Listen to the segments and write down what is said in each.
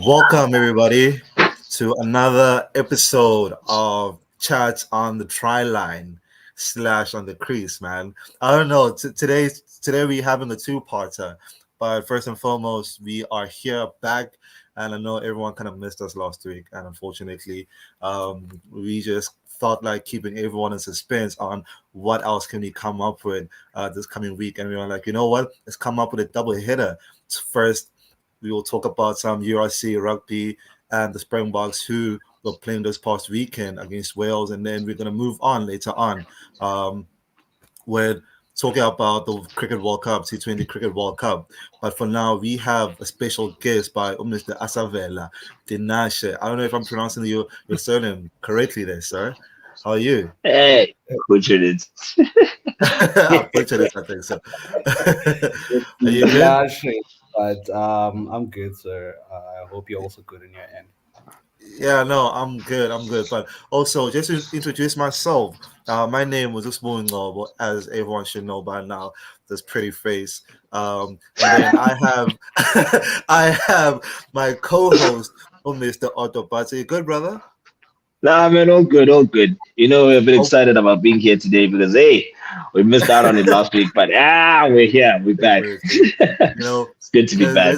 Welcome, everybody, to another episode of Chats on the Try Line slash on the Crease, man. I don't know. Today we're having a two-parter, but first and foremost, we are here back, and I know everyone kind of missed us last week, and unfortunately, we just thought like keeping everyone in suspense on what else can we come up with this coming week, and we were like, you know what? Let's come up with a double hitter. First, we will talk about some URC rugby and the Springboks who were playing this past weekend against Wales, and then we're going to move on later on with talking about the Cricket World Cup, T20 Cricket World Cup. But for now, we have a special guest by Mr. Asavela Dinashe. I don't know if I'm pronouncing your surname correctly there, sir. How are you? Hey, butchered it. I butchered it, I think so. Are you good? Largely, but I'm good, sir. I hope you're also good in your end. Yeah, no, I'm good. I'm good. But also, just to introduce myself, my name was Usmungo, but as everyone should know by now, this pretty face. And then I have, I have my co-host, Mr. Otto. But you good, brother? Nah, man, all good, all good. We're a bit Oh, excited about being here today because, hey, we missed out on it last week, but we're here, we're yeah, back. we're good. You know, It's good to be back.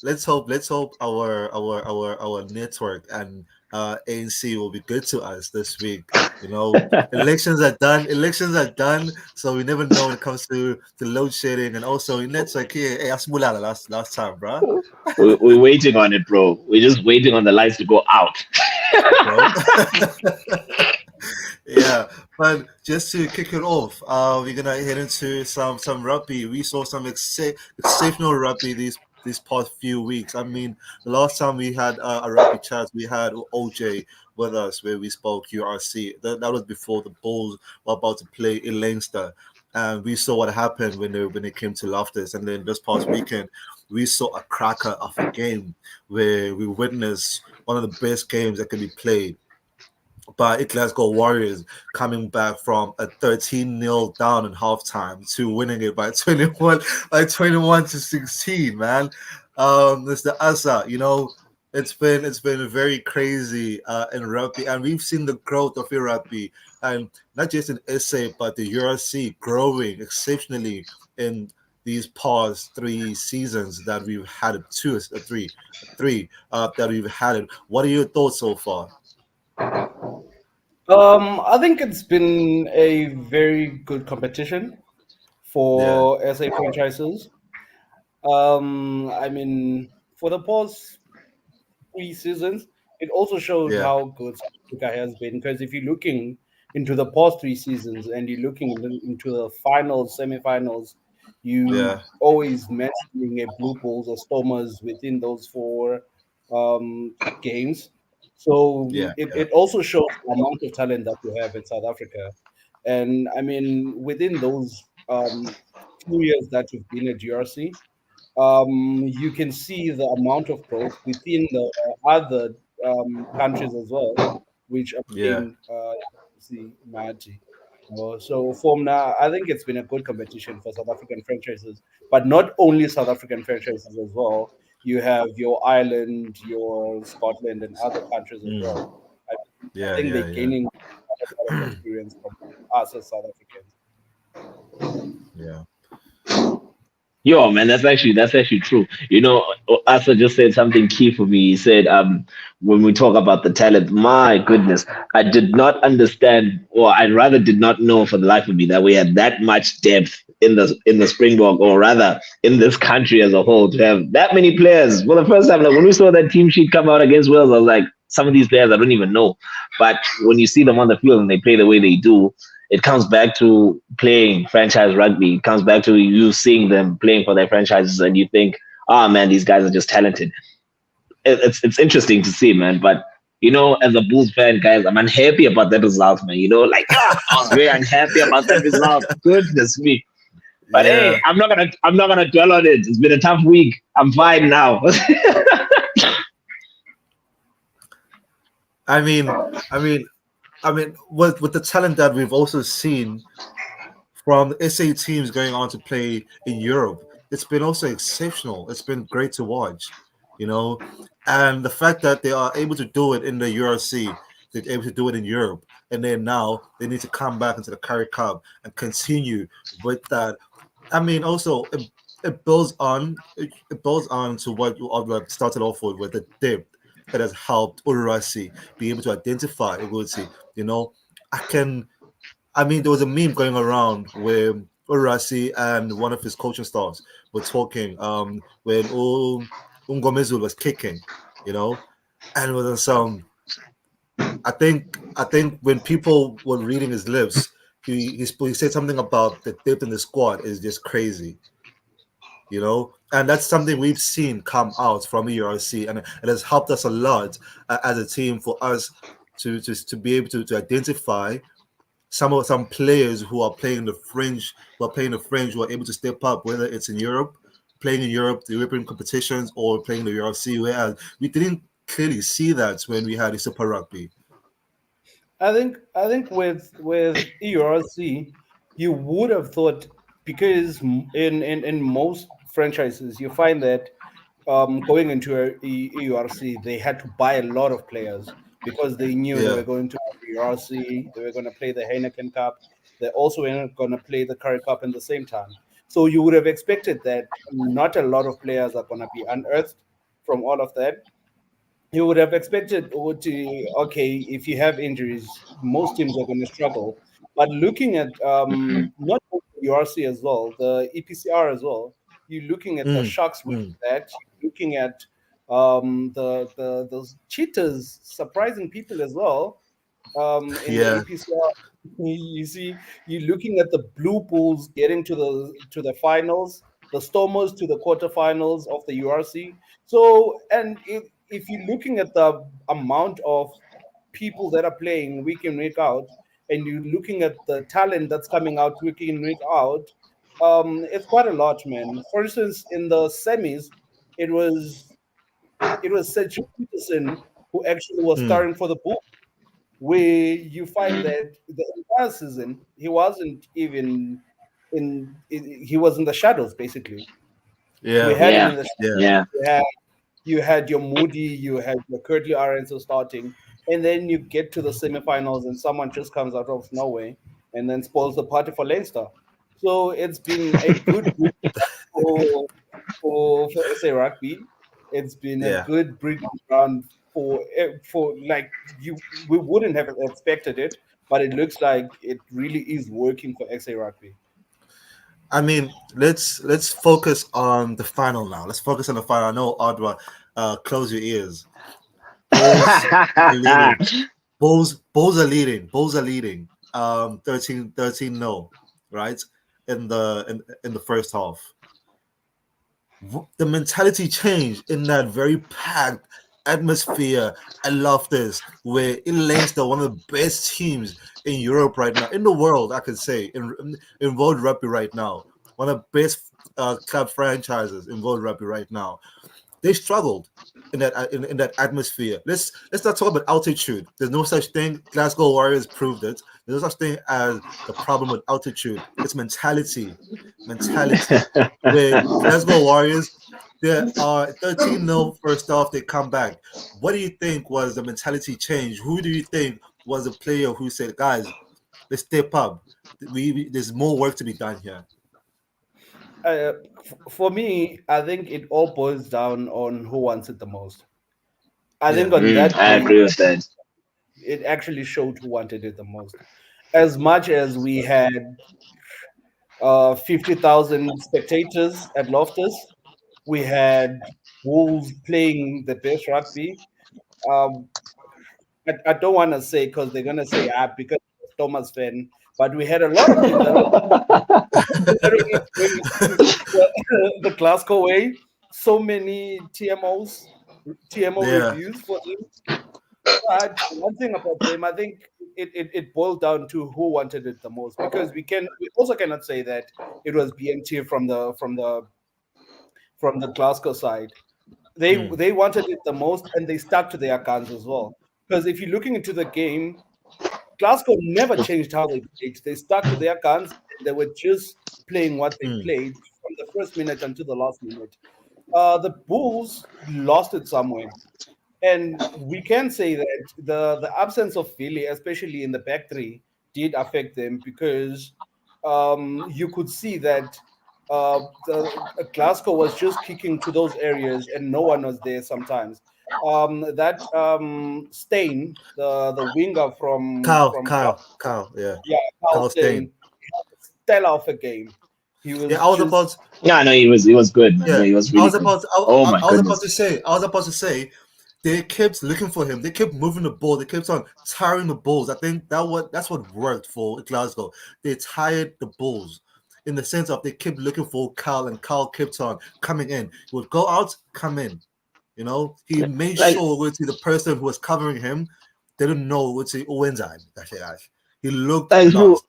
let's hope our network and ANC will be good to us this week. You know, elections are done, so we never know when it comes to load shedding, and also network here. Hey, Asmulala last time, bro. We're waiting on it, bro. We're just waiting on the lights to go out. Bro. Yeah, but just to kick it off, we're gonna head into some rugby. We saw some exceptional rugby these past few weeks. I mean, the last time we had a rugby chat, we had OJ with us where we spoke URC. That was before the Bulls were about to play in Leinster, and we saw what happened when they came to Loftus. And then this past weekend, we saw a cracker of a game where we witnessed one of the best games that can be played by Glasgow Warriors, coming back from a 13-0 down in halftime to winning it by 21 to 16, man. Mr. Asa, it's been very crazy in rugby, and we've seen the growth of your rugby, and not just in SA but the URC growing exceptionally in these past 3 seasons that we've had it, three that we've had it. What are your thoughts so far? I think it's been a very good competition Yeah. for SA franchises. I mean, for the past 3 seasons, it also shows Yeah, how good South Africa has been. Because if you're looking into the past 3 seasons and you're looking into the finals, semi-finals, you yeah, always mentioning a Blue Bulls or Stormers within those four games. So yeah, it also shows the amount of talent that we have in South Africa. And I mean, within those few years that you've been at GRC, you can see the amount of growth within the other countries as well, which are yeah. being see Mati. So from now, I think it's been a good competition for South African franchises, but not only South African franchises as well. You have your Ireland, your Scotland, and other countries as Mm, well. I, I yeah, think they're yeah, yeah, gaining a lot of experience from us as South Africans. yeah. Yo, man, that's actually true. Asa just said something key for me. He said, when we talk about the talent, my goodness, I did not understand, or I rather did not know for the life of me that we had that much depth in the Springbok, or rather in this country as a whole, to have that many players. For the first time, like when we saw that team sheet come out against Wales, I was like, some of these players I don't even know. But when you see them on the field and they play the way they do, it comes back to playing franchise rugby. It comes back to you seeing them playing for their franchises, and you think, "Ah, man, these guys are just talented." It's interesting to see, man. But as a Bulls fan, guys, I'm unhappy about that result, man. I was very unhappy about that result. Goodness me. But hey, Yeah. I'm not gonna dwell on it. It's been a tough week. I'm fine now. I mean, I mean, with the talent that we've also seen from SA teams going on to play in Europe, it's been also exceptional. It's been great to watch. you know, and the fact that they are able to do it in the URC, they're able to do it in Europe, and then now they need to come back into the Curry Cup and continue with that. I mean, also it builds on to what you started off with the depth that has helped Urasi be able to identify Uguti. You know, I can. I mean, there was a meme going around where Urasi and one of his coaching staffs were talking when Ungomezul was kicking, you know, and with some. I think when people were reading his lips, he said something about the depth in the squad is just crazy, you know, and that's something we've seen come out from ERC, and it has helped us a lot as a team for us to be able to identify some players who are playing the fringe, who are able to step up, whether it's in Europe, playing in Europe, the European competitions, or playing the UFC. Whereas we didn't clearly see that when we had the Super Rugby. I think with ERC, you would have thought, because in most franchises you find that going into ERC they had to buy a lot of players because they knew they Yeah. were going to ERC, they were going to play the Heineken Cup, they also were going to play the Curry Cup in the same time. So you would have expected that not a lot of players are going to be unearthed from all of that. You would have expected okay, if you have injuries, most teams are going to struggle. But looking at not only the URC as well, the EPCR as well, you're looking at the Mm, Sharks with mm, that, you're looking at the those cheaters surprising people as well in the yeah. EPCR. You see, you're looking at the Blue Bulls getting to the finals, the Stormers to the quarterfinals of the URC. So, and if you're looking at the amount of people that are playing week in week out, and you're looking at the talent that's coming out week in week out, it's quite a lot, man. For instance, in the semis, it was it was Sergio Peterson who actually was Mm, starring for the Bulls, where you find that the entire season he wasn't even he was in the shadows basically. We yeah. had him Yeah, in the Yeah. yeah. you had your Moody, you had your Curtly Aronson starting, and then you get to the semifinals and someone just comes out of nowhere and then spoils the party for Leinster. So it's been a good breeding ground for SA Rugby. It's been a Yeah. good breeding ground for like you we wouldn't have expected it, but it looks like it really is working for SA Rugby. I mean, let's focus on the final now. Let's focus on the final. I know, Adwa, close your ears. Bulls are leading. Bulls are leading. Bulls are leading. 13 no, right? In the first half. The mentality changed in that very packed atmosphere. I love this. Where in Leinster, one of the best teams in Europe right now, in the world, I could say, in world rugby right now, one of the best club franchises in world rugby right now. They struggled in that atmosphere. Let's not talk about altitude. There's no such thing. Glasgow Warriors proved it. There's no such thing as the problem with altitude. It's mentality, mentality. With Glasgow Warriors, there are 13 0 first off. They come back. What do you think was the mentality change? Who do you think was the player who said, "Guys, let's step up. There's more work to be done here." For me, I think it all boils down on who wants it the most. I think Yeah. on that I day, agree with that. it actually showed who wanted it the most. As much as we had 50,000 spectators at Loftus, we had Wolves playing the best rugby. Um, I don't want to say because they're going to say, because Thomas fan, but we had a lot of teams that are considering it going the Glasgow way. So many TMO Yeah. reviews for them. But one thing about them, I think it boiled down to who wanted it the most, because we also cannot say that it was BMT from the Glasgow side. Mm, They wanted it the most and they stuck to their guns as well. Because if you're looking into the game, Glasgow never changed how they played. They stuck to their guns and they were just playing what they mm, played from the first minute until the last minute. the Bulls lost it somewhere. And we can say that the absence of Philly, especially in the back three, did affect them because you could see that Glasgow was just kicking to those areas and no one was there sometimes. That Stain, the winger from Yeah, yeah, Carl Carl Stain. Stain, stellar of a game. He Yeah, was I was just about. Yeah, no, he was good, man. Yeah, Yeah, he was I really was good. about. Oh my I was about to goodness. say. I was about to say. They kept looking for him. They kept moving the ball. They kept on tiring the Bulls. I think that's what worked for Glasgow. They tired the Bulls in the sense of they kept looking for Carl, and Carl kept on coming in. He would go out, come in. You know, he made Like, sure with the person who was covering him didn't know what's the Owenzime. He looked like you lost.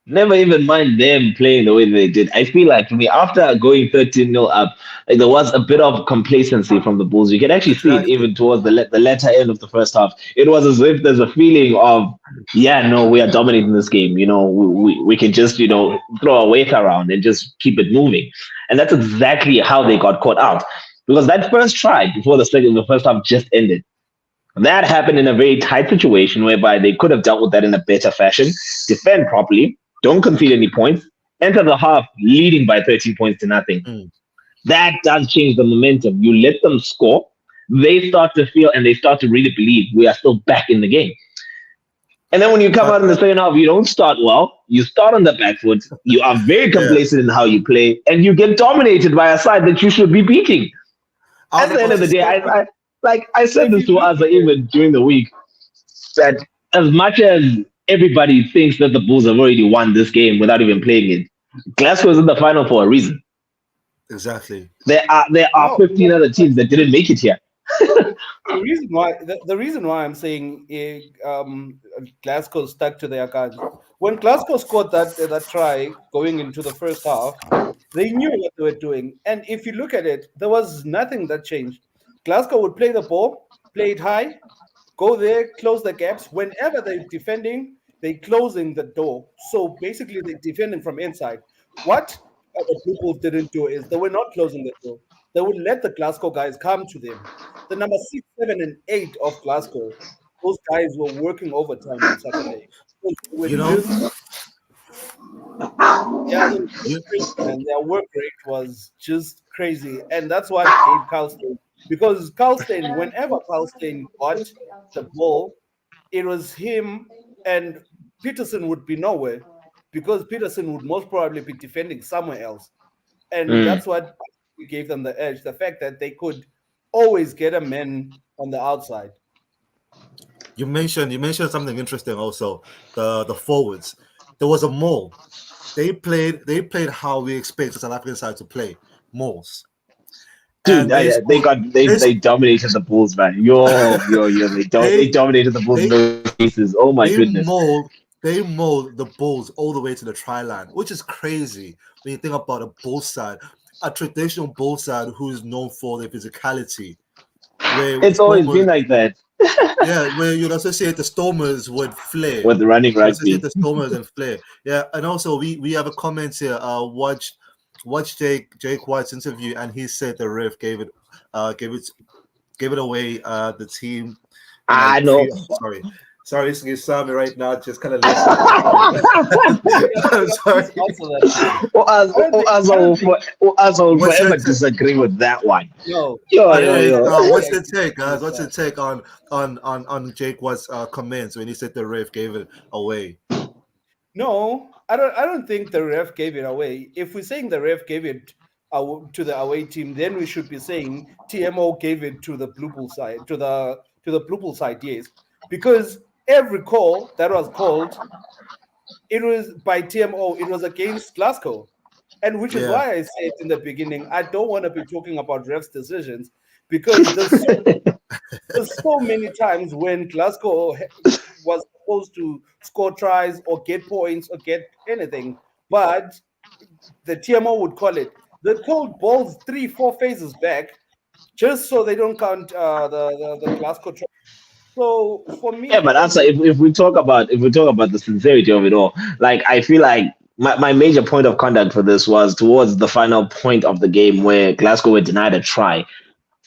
never even mind them playing the way they did. I feel like, to me, after going 13-0 up, like, there was a bit of complacency from the Bulls. You can actually see it Exactly. even towards the latter end of the first half. It was as if there's a feeling of, yeah, no, we are dominating this game. We can just, throw our weight around and just keep it moving. And that's exactly how they got caught out. Because that first try before the first half just ended, that happened in a very tight situation whereby they could have dealt with that in a better fashion, defend properly, don't concede any points, enter the half leading by 13 points to nothing. Mm. That does change the momentum. You let them score, they start to feel and they start to really believe we are still back in the game. And then when you come But out in the second half, you don't start well. You start on the back foot. You are very yeah, complacent in how you play, and you get dominated by a side that you should be beating. I was At the end about of to the day, say. I said if this you to look us at it, even during the week, that as much as everybody thinks that the Bulls have already won this game without even playing it, Glasgow is in the final for a reason. Exactly. There are no, 15 other teams that didn't make it here. the reason why I'm saying Glasgow stuck to their guns when Glasgow scored that try going into the first half, they knew what they were doing. And if you look at it, there was nothing that changed. Glasgow would play the ball, play it high, go there, close the gaps. Whenever they're defending, they're closing the door. So basically, they're defending from inside. What the Blue Bulls didn't do is they were not closing the door. They would let the Glasgow guys come to them. The number 6, 7, and 8 of Glasgow, those guys were working overtime on Saturday. So they were You know. just, yeah, they were just You, crazy, man. Their work rate was just crazy. And that's what gave Carlstein. Because Carlstein, whenever Carlstein got the ball, it was him and Peterson would be nowhere because Peterson would most probably be defending somewhere else. And Mm. that's what gave them the edge. The fact that they could always get a man on the outside. you mentioned something interesting also. The forwards. There was a mole. They played how we expect the South African side to play, moles. Dude, And they they scored got they they they dominated the Bulls, man. Yo, they they dominated the Bulls in those cases. Oh my they goodness. mold they mold the Bulls all the way to the try line, which is crazy when you think about a bull side, a traditional bull side who is known for their physicality, where the It's always been Stormers, like that yeah, where you'd associate the Stormers with flair. with running You associate rugby. the Stormers and flair. Yeah, and also we have a comment here. Watch Jake White's interview, and he said the ref gave it gave it away. The team in I like know. sorry, excuse me right now. Just kind of listening. I'm sorry. Please answer that. I don't think Us will What's your forever take? disagree with that one. no. Yo, But yo, I anyways, yo. totally what's agree your take, guys? with What's that. your take on Jake Watt's comments when he said the ref gave it away? No, I don't think the ref gave it away. If we're saying the ref gave it to the away team, then we should be saying TMO gave it to the blue bull side, to the blue bull side, yes. Because every call that was called, it was by TMO, it was against Glasgow. And which is Yeah, why I said in the beginning, I don't want to be talking about refs' decisions because there's so many times when Glasgow was supposed to score tries or get points or get anything, but the TMO would call it. They called balls 3, 4 phases back just so they don't count the Glasgow try. So for Yeah, me, but also if we talk about the sincerity of it all, like I feel like my major point of contact for this was towards the final point of the game where Glasgow were denied a try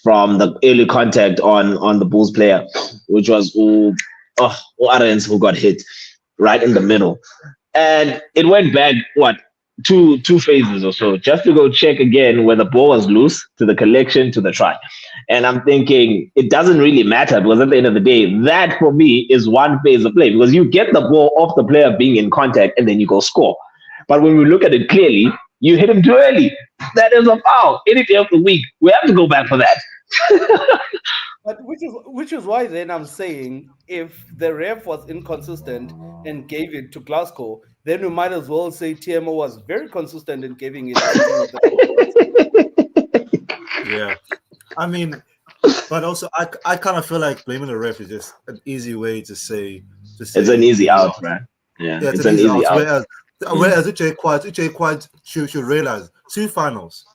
from the early contact on the Bulls player, which was Arends who got hit right in the middle. And it went back, two phases or so, just to go check again where the ball was loose, to the collection, to the try. And I'm thinking it doesn't really matter, because at the end of the day, that for me is one phase of play, because you get the ball off the player being in contact and then you go score. But when we look at it clearly, you hit him too early. That is a foul. Any day of the week, we have to go back for that. But which is why then I'm saying, if the ref was inconsistent and gave it to Glasgow, then we might as well say TMO was very consistent in giving it to Yeah, I mean, but also I kind of feel like blaming the ref is just an easy way to say it's an easy out, man. Yeah, it's an easy out. Whereas Uche Quad should realize two finals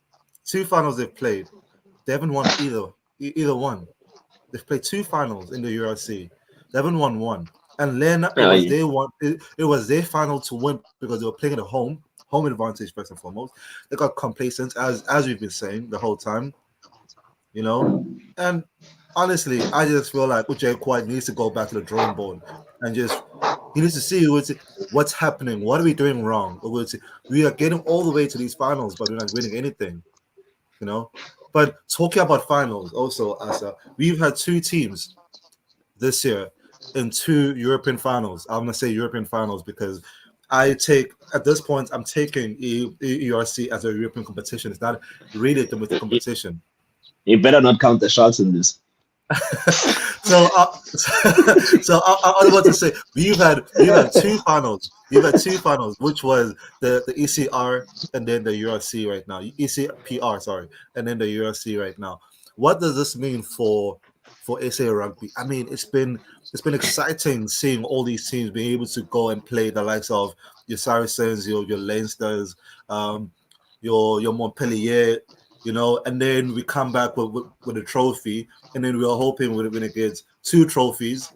they've played, they haven't won either one. They've played two finals in the URC. They haven't won one. And then it was their final to win because they were playing at home advantage first and foremost. They got complacent as we've been saying the whole time, you know. And honestly, I just feel like Uche Quad needs to go back to the drawing board and he needs to see what's happening. What are we doing wrong? We are getting all the way to these finals, but we're not winning anything, you know. But talking about finals, also, Asa, we've had two teams this year in two European finals. I'm gonna say European finals because at this point I'm taking ERC as a European competition. It's not really a domestic competition. You better not count the shots in this. So I was about to say we've had two finals. You've had two finals, which was the ECR and then the URC right now. ECPR, sorry, and then the URC right now. What does this mean for SA Rugby? I mean, it's been exciting seeing all these teams being able to go and play the likes of your Saracens, your Leinsters, your Montpellier, you know, and then we come back with a trophy, and then we are hoping we're going to get two trophies,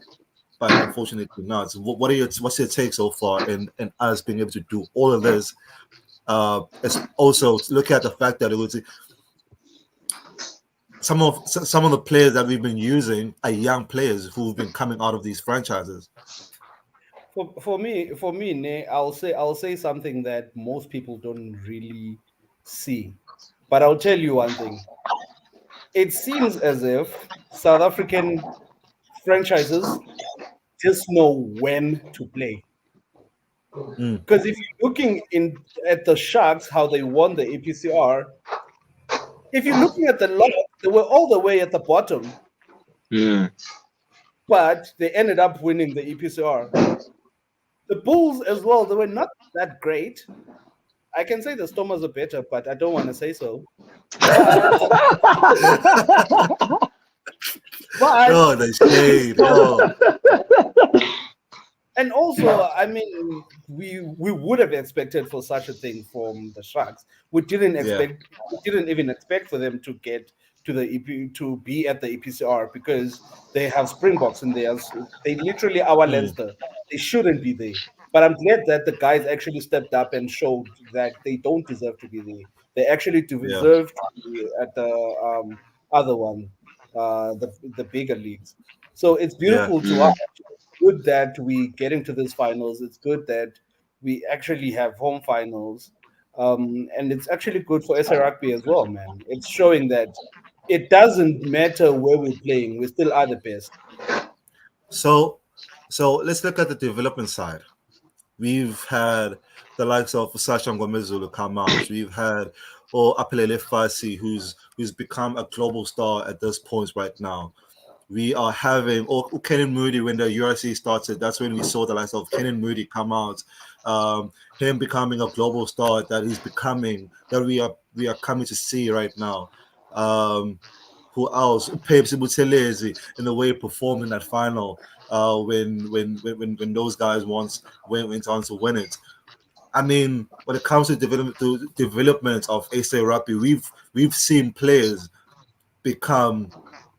but unfortunately not. So what's your take so far in us being able to do all of this? It's also look at the fact that it was some of the players that we've been using are young players who've been coming out of these franchises. For me, Ne, I'll say something that most people don't really see. But I'll tell you one thing. It seems as if South African franchises just know when to play. Because if you're looking at the Sharks, how they won the APCR, if you're looking at the lot, they were all the way at the bottom. But they ended up winning the APCR. The Bulls as well, they were not that great. I can say the Stormers are better, but I don't want to say so. But the shade. And also, I mean, we would have expected for such a thing from the Sharks. We didn't even expect for them to get to the EP, to be at the EPCR, because they have Springboks in there. They literally our Leinster. They shouldn't be there. But I'm glad that the guys actually stepped up and showed that they don't deserve to be there. They actually deserve to be at the other one, the bigger leagues. So it's beautiful to watch. It's good that we get into these finals. It's good that we actually have home finals. And it's actually good for SA Rugby as well, man. It's showing that it doesn't matter where we're playing. We still are the best. So let's look at the development side. We've had the likes of Sasha Ngomezulu come out. We've had Apelele Fasi, who's become a global star at this point right now. We are having Kenan Moody. When the URC started, that's when we saw the likes of Kenan Moody come out. Him becoming a global star that he's becoming, that we are coming to see right now. Who else? Pepsi Buthelezi, in the way he performed in that final. When those guys went on to win it. I mean, when it comes to development of SA Rugby, we've seen players become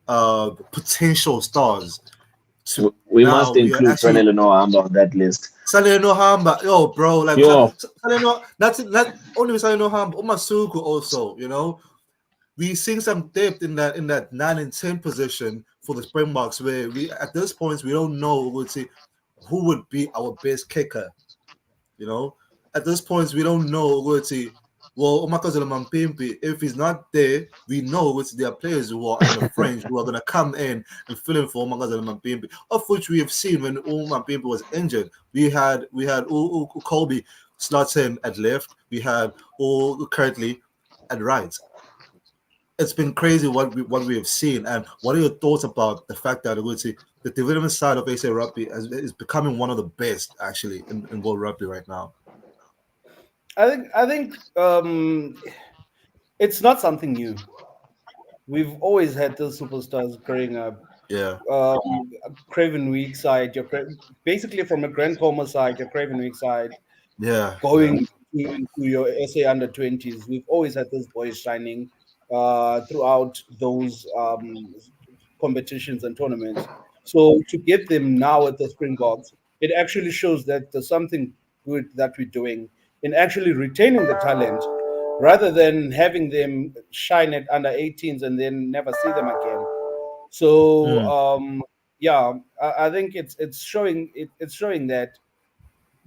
potential stars to We now must we are include actually Fanele Nohamba on that list. Saleno Hamba, yo, bro, like Yo, Saleno, not only Saleno Hamba, Umasuku also, we seeing some depth in that 9 and 10 position for the Springboks, where we at this point we don't know who would be our best kicker. You know, at this point we don't know well, Omakazela Mampimpi, if he's not there, we know there are players who are in the fringe who are going to come in and fill in for Omakazela Mampimpi, of which we have seen when Mampimpi was injured. We had Colby slots in at left. We had currently at right. It's been crazy what we have seen. And what are your thoughts about the fact that the development side of SA Rugby is becoming one of the best actually in world rugby right now? I think it's not something new. We've always had those superstars growing up. Yeah, Craven Week side, basically from a Grand Coma side, your Craven Week side, yeah, yeah. going into your SA under 20s. We've always had those boys shining throughout those competitions and tournaments. So to get them now at the Springboks, it actually shows that there's something good that we're doing in actually retaining the talent rather than having them shine at under 18s and then never see them again. So Mm, yeah, I think it's showing that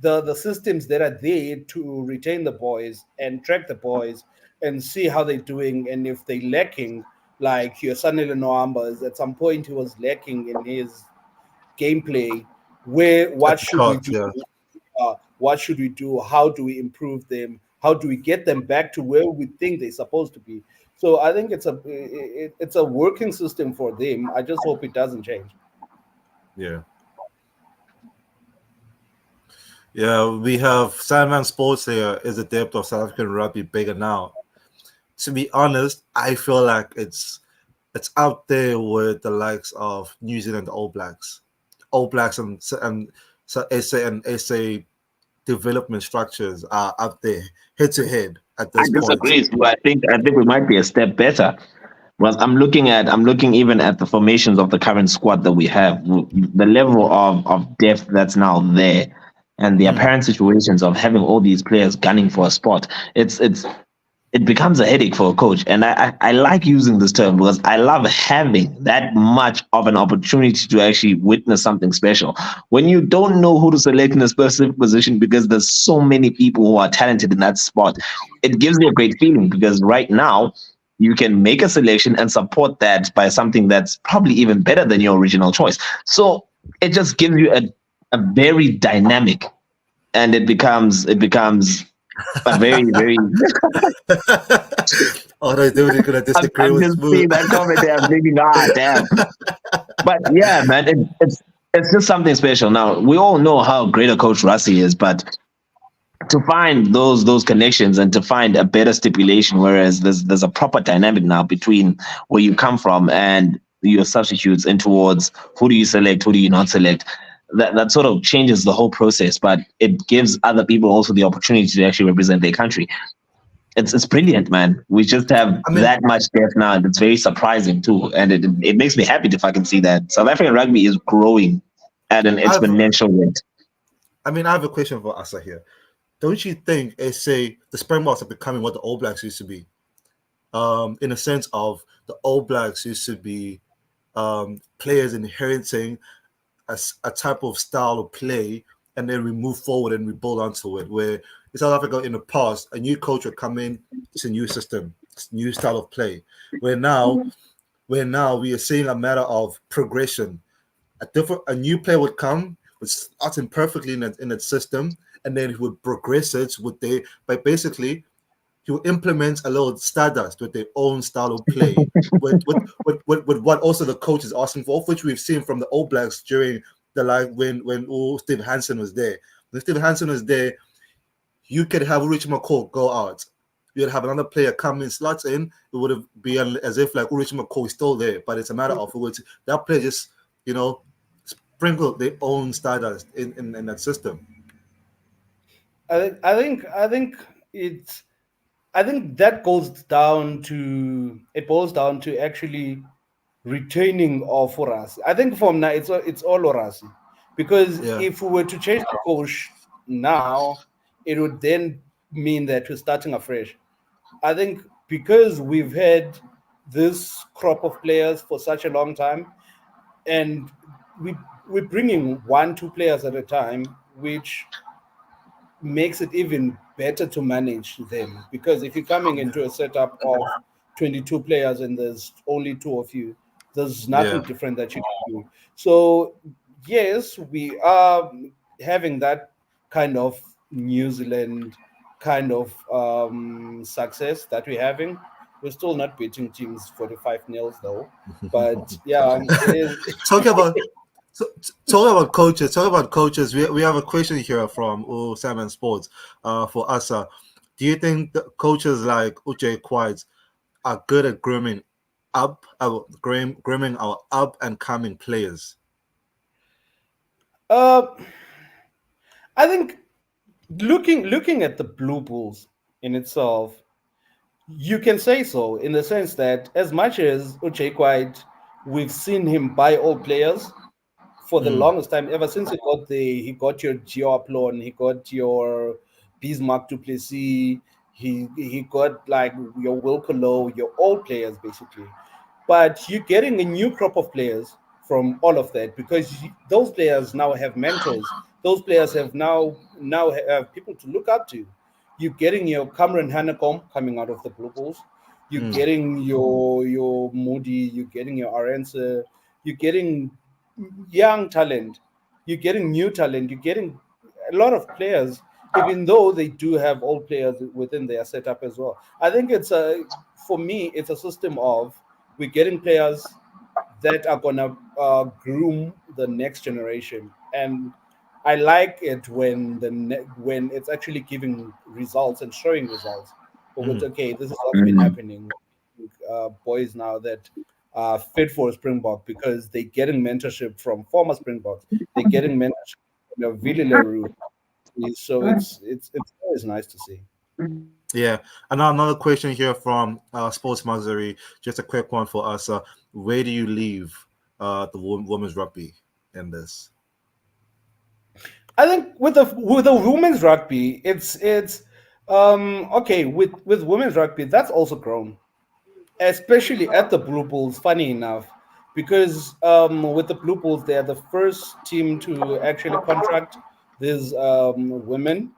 the systems that are there to retain the boys and track the boys and see how they're doing, and if they're lacking, like your Sanele Noambas, at some point he was lacking in his gameplay. Where at what the should we cards, do? yeah, What should we do? How do we improve them? How do we get them back to where we think they're supposed to be? So I think it's a working system for them. I just hope it doesn't change. yeah, yeah. We have Sandman Sports here. Is the depth of South African rugby bigger now? To be honest, I feel like it's out there with the likes of New Zealand All Blacks and so SA development structures are up there head to head at I this point. disagree. So I think we might be a step better. Well, I'm looking even at the formations of the current squad that we have, the level of depth that's now there, and the Mm, apparent situations of having all these players gunning for a spot. It becomes a headache for a coach. And I like using this term because I love having that much of an opportunity to actually witness something special. When you don't know who to select in a specific position because there's so many people who are talented in that spot, it gives me a great feeling because right now you can make a selection and support that by something that's probably even better than your original choice. So it just gives you a very dynamic, and it becomes a very. oh, no, they're gonna I'm, disagree I'm with just Smooth. seeing that comment there. I'm thinking, damn. But yeah, man, it's just something special. Now we all know how great a coach Rassi is, but to find those connections and to find a better stipulation, whereas there's a proper dynamic now between where you come from and your substitutes, and towards who do you select, who do you not select. That sort of changes the whole process, but it gives other people also the opportunity to actually represent their country. It's brilliant, man. We just have I mean, that much depth now, and it's very surprising too. And it makes me happy if I can see that South African rugby is growing at an I've exponential rate. I have a question for Asa here. Don't you think the Springboks are becoming what the All Blacks used to be? In a sense of the All Blacks used to be players inheriting a type of style of play, and then we move forward and we build onto it. Where in South Africa in the past, a new coach would come in, it's a new system, it's a new style of play. Where now, we are seeing a matter of progression. A new player would come, would start in perfectly in that system, and then he would progress it by basically he will implement a little stardust with their own style of play, with what also the coach is asking for, of which we've seen from the All Blacks during the like when Steve Hansen was there. When Steve Hansen was there, you could have Ulrich McCall go out. You'd have another player come in, slots in. It would have been as if like Ulrich McCall is still there, but it's a matter of which that player just you know sprinkle their own stardust in that system. I think it's I think that goes down to it boils down to actually retaining of Orasi. I think from now it's all Orasi, because Yeah. if we were to change the coach now, it would then mean that we're starting afresh. I think because we've had this crop of players for such a long time, and we're bringing one, two players at a time, which makes it even better to manage them. Because if you're coming into a setup of 22 players and there's only two of you, there's Yeah. nothing different that you can do. So yes, we are having that kind of New Zealand kind of success that we're having. We're still not beating teams 45 nils though, but yeah, it is. Talking about talking about coaches. Talking about coaches. We have a question here from Salmon Sports. For Asa, do you think the coaches like Uche Quads are good at grooming our up and coming players? uh, I think looking at the Blue Bulls in itself, you can say so in the sense that as much as Uche White, we've seen him buy all players for the Mm, longest time. Ever since he got your Gio Aplon, he got your Bismarck Duplessis, he got like your Wilcolo, your old players basically. But you're getting a new crop of players from all of that, because those players now have mentors. Those players have now have people to look up to. You're getting your Cameron Hanekom coming out of the Blue Bulls. You're mm, getting your Moody. You're getting your Arense. You're getting young talent. You're getting new talent. You're getting a lot of players, even though they do have old players within their setup as well. I think for me, it's a system of we're getting players that are gonna groom the next generation, and I like it when when it's actually giving results and showing results. But with mm. okay, this is what's been happening. Boys now that are fit for a Springbok because they're getting mentorship from former Springboks. They're getting mentorship from Vili Leroux. So it's always nice to see. Yeah. And now another question here from Sports Mastery. Just a quick one for us. Where do you leave the women's rugby in this? I think with the women's rugby, it's okay with women's rugby that's also grown, especially at the Blue Bulls. Funny enough, because with the Blue Bulls, they are the first team to actually contract these women.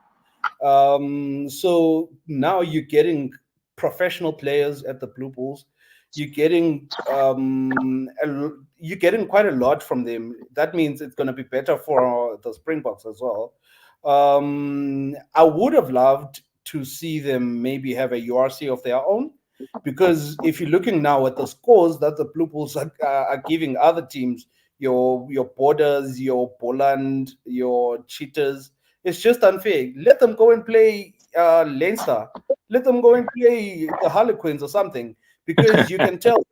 So now you're getting professional players at the Blue Bulls. You're getting quite a lot from them. That means it's going to be better for the Springboks as well. I would have loved to see them maybe have a URC of their own, because if you're looking now at the scores that the Blue Bulls are giving other teams, your Borders, your Boland, your Cheetahs, it's just unfair. Let them go and play Leinster. Let them go and play the Harlequins or something, because you can tell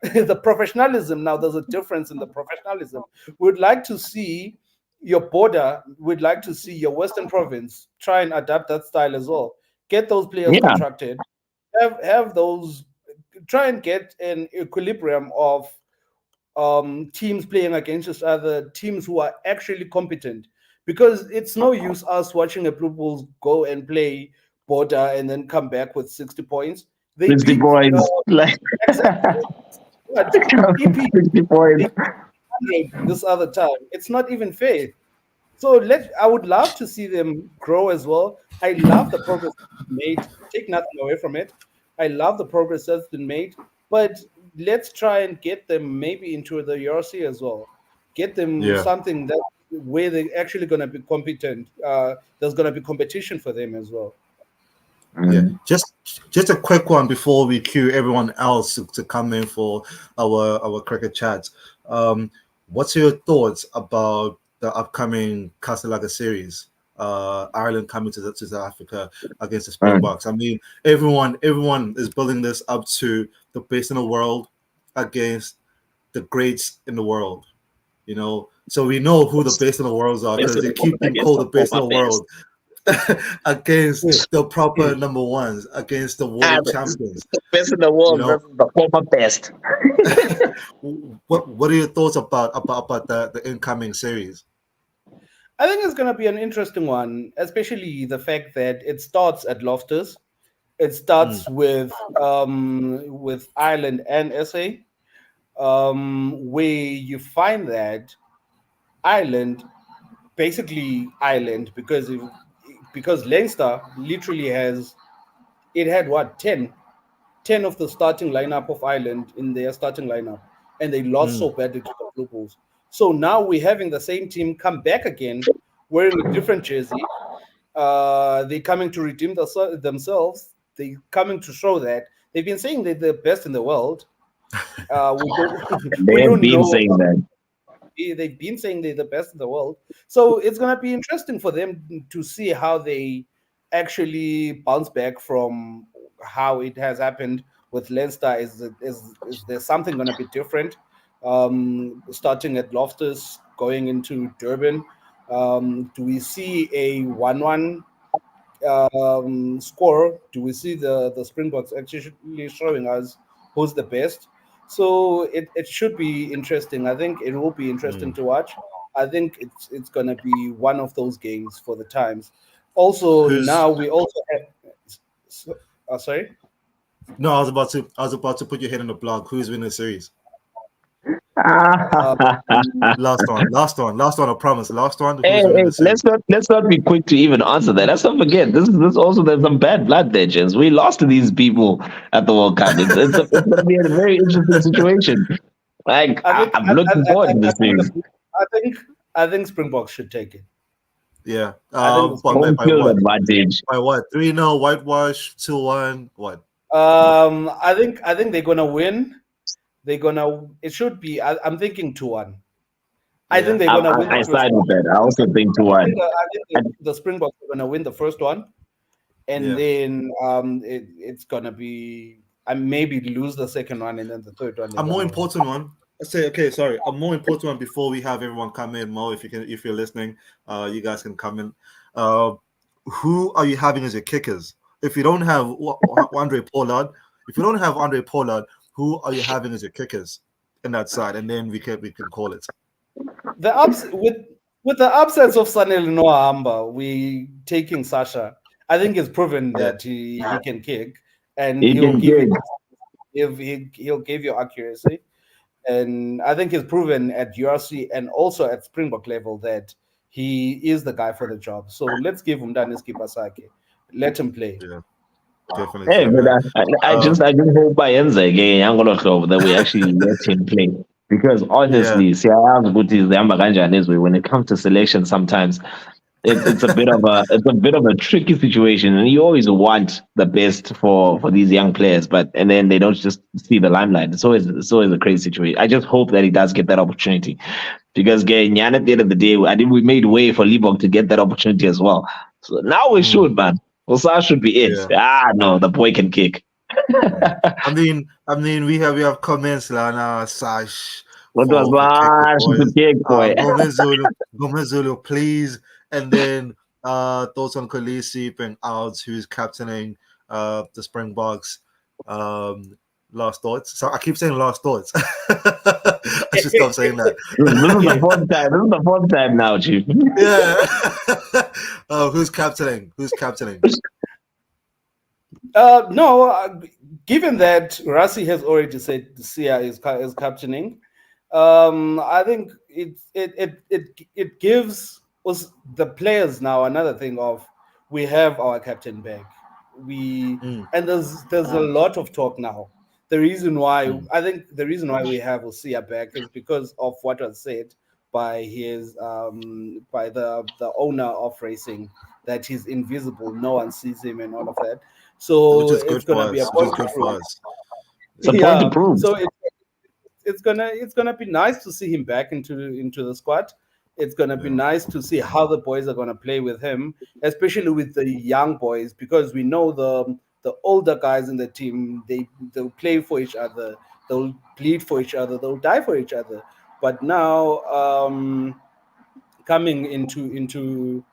the professionalism now. There's a difference in the professionalism. We'd like to see your border. We'd like to see your Western Province try and adapt that style as well. Get those players Yeah. contracted. Have those. Try and get an equilibrium of teams playing against each other, teams who are actually competent. Because it's no use us watching a Blue Bulls go and play border and then come back with 60 points. They 60 beat points. Like exactly what EP 60 points. 100 this other time. It's not even fair. So I would love to see them grow as well. I love the progress made. Take nothing away from it. I love the progress that's been made, but let's try and get them maybe into the URC as well. Get them Yeah. something that where they're actually going to be competent. There's going to be competition for them as well. Yeah, Mm. just a quick one before we cue everyone else to come in for our cricket chats. What's your thoughts about the upcoming Casablanca series? Ireland coming to South Africa against the Mm. Springboks. I mean, everyone is building this up to the best in the world against the greats in the world. So we know who the best in the world are This because is they the moment keep I being guess called the the best in former the best. world. against the proper number ones, against the Ah, world champions. the best in the You world know, versus the former best. what are your thoughts about the incoming series? I think it's going to be an interesting one, especially the fact that it starts at Loftus. It Mm, starts with Ireland and SA, where you find that Ireland, basically Ireland, because Leinster literally had what 10 of the starting lineup of Ireland in their starting lineup, and they lost mm, so badly to the Blue Bulls. So now we're having the same team come back again, wearing a different jersey. They're coming to redeem themselves. They're coming to show that they've been saying they're the best in the world. We don't we They have don't been know. saying that. They've been saying they're the best in the world. So it's gonna be interesting for them to see how they actually bounce back from how it has happened with Leinster. Is there something gonna be different? Starting at Loftus, going into Durban. Do we see a 1-1 score? Do we see the Springboks actually showing us who's the best? So it should be interesting. I think it will be interesting mm. to watch. I think it's gonna be one of those games for the times. Also, Who's now we also have. Sorry. no? I was about to put your head on the block. Who's winning the series? Uh, Last one. I promise. Last one. Hey, Who's winning hey, the series? let's not be quick to even answer that. Let's not forget this also there's some bad blood there, gents. We lost to these people at the World Cup. It's gonna be a very interesting situation. Like I think I'm looking forward to I this think series. I think Springboks should take it. Yeah. I think the But Home Springboks. by field what? advantage. By what? 3-0 whitewash. 2-1. What? I think they're gonna win. They're gonna. It should be. I'm thinking 2-1. I think Yeah. they're I, gonna win I, the I first side with one. that. I also think 2-1. I think the Springboks are gonna win the first one, and Yeah. then it's gonna be. I maybe lose the second one, and then the third one they're A more gonna win. important one. Let's say, okay, sorry. A more important one before we have everyone come in. Mo, if you're listening, you guys can come in. Uh, who are you having as your kickers? If you don't have Andre Pollard, who are you having as your kickers in that side? And then we can call it. The ups with the absence of Sanel Noahamba, we taking Sasha. I think it's proven Yeah. that he can kick, and He he'll can give you kick. if he'll give you accuracy. And I think he's proven at URC and also at Springbok level that he is the guy for the job. So let's give him Danis Kipasake. Let him play. Yeah. Definitely Hey, say but that. I just hope by Enza again, Angolo Club, that we actually let him play. Because Yeah. honestly, siyazi ukuthi zihamba kanjani ezwe when it comes to selection sometimes it's a bit of a tricky situation and you always want the best for these young players, but and then they don't just see the limelight. It's always a crazy situation. I just hope that he does get that opportunity. Because again, at the end of the day, I think we made way for Libok to get that opportunity as well. So now we Mm, should, man. Osa should be it. yeah. No, the boy can kick. We have comments like Sash What was for kick the that? boys. The kick, boy. Gomez Zulu, please. And then thoughts on Khaleesi being out, who's captaining the Springboks. Last thoughts. So I keep saying last thoughts. I should stop saying that. This is the fourth time. This is the fourth time now, Chief. Yeah. Who's captaining? Who's captaining? No, given that Rassi has already said Sia is captaining, I think it gives us the players now another thing of we have our captain back. Mm, And there's a lot of talk now. The reason why mm, I think the reason why we have Sia back is because of what was said by his by the owner of racing, that he's invisible, no one sees him and all of that. which So is good it's gonna for be a us. Which point is to good prove. for us. It's a point to Yeah. prove. So it's gonna be nice to see him back into the squad. It's gonna be Yeah. nice to see how the boys are gonna play with him, especially with the young boys, because we know the older guys in the team, they'll play for each other, they'll bleed for each other, they'll die for each other. But now coming into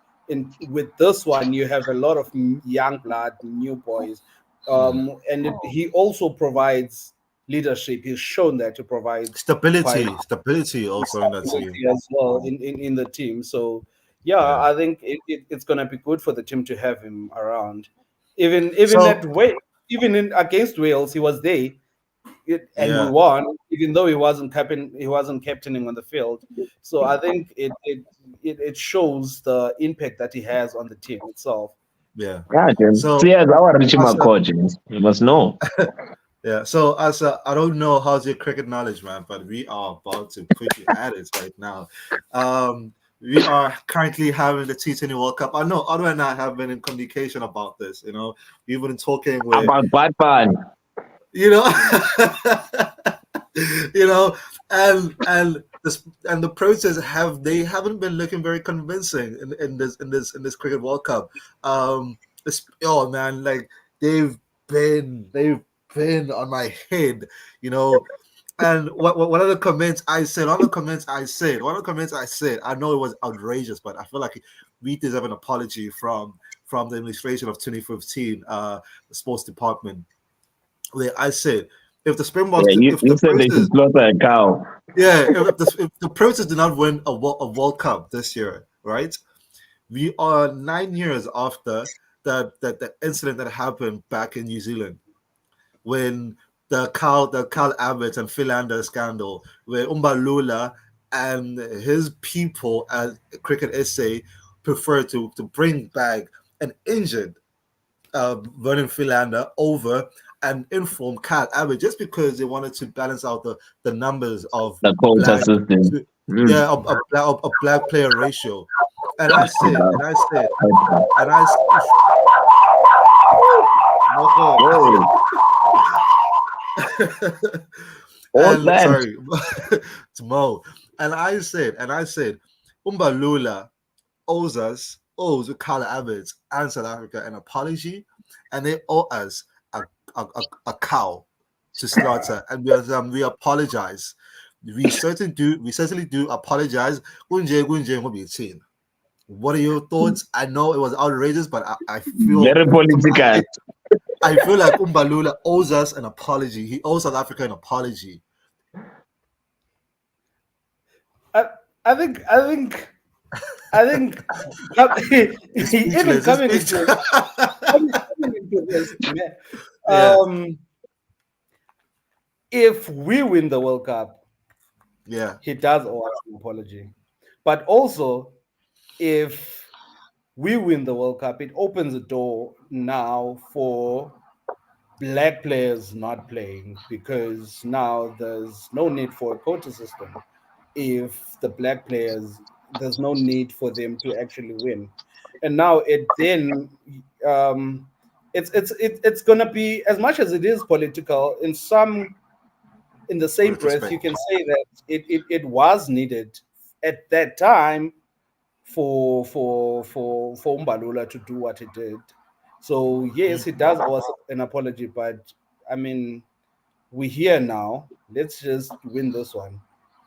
with this one, you have a lot of young blood, new boys, and he also provides leadership. He's shown that to provide quite stability also in that team. stability as well in the team. So yeah, Yeah. I think it's gonna be good for the team to have him around. Even So at way even in against Wales, he was there, and we yeah, won, even though he wasn't captaining on the field. So I think it shows the impact that he has on the team itself. yeah. Yeah, Jim. So See, as our as Richie a, coach, you must know. yeah, so as a, I don't know how's your cricket knowledge, man, but we are about to put you at it right now. We are currently having the T20 World Cup. I know Otto and I have been in communication about this. We've been talking with, About Batman. you know, you know, and the process haven't been looking very convincing in this cricket World Cup. Oh man, like they've they've been on my head, you know. And one of the comments I said, I know it was outrageous, but I feel like we deserve an apology from the administration of 2015, the sports department, where I said, if the Springboks, Yeah, if you the said they process, should slaughter a cow. yeah, if the process did not win a World Cup this year, right? We are 9 years after that incident that happened back in New Zealand when the Carl Abbott and Philander scandal, where Umbalula and his people at Cricket SA preferred to bring back an injured Vernon Philander over and inform Carl Abbott just because they wanted to balance out the numbers of The quota black, system. yeah, a black player ratio. And I said, and I said, and I said, Whoa, what's and that? sorry, it's Mo. And I said, Umbalula owes Carla Abbott and South Africa an apology, and they owe us a cow to slaughter, and we apologize. We certainly do apologize. Kunje will be seen. What are your thoughts? I know it was outrageous, but I feel Very political. I feel like Umbalula owes us an apology. He owes South Africa an apology. I, I think even Speechless. coming It's into coming into this, yeah, um, if we win the World Cup, yeah. he does owe us an apology. But also, if we win the World Cup, it opens the door now for black players not playing, because now there's no need for a quota system. If the black players, there's no need for them to actually win, and now it then it's gonna be, as much as it is political, in the same breath Retrospect. you can say that it was needed at that time for Umbalula to do what he did. So yes, he does owe us an apology, but I mean, we're here now. Let's just win this one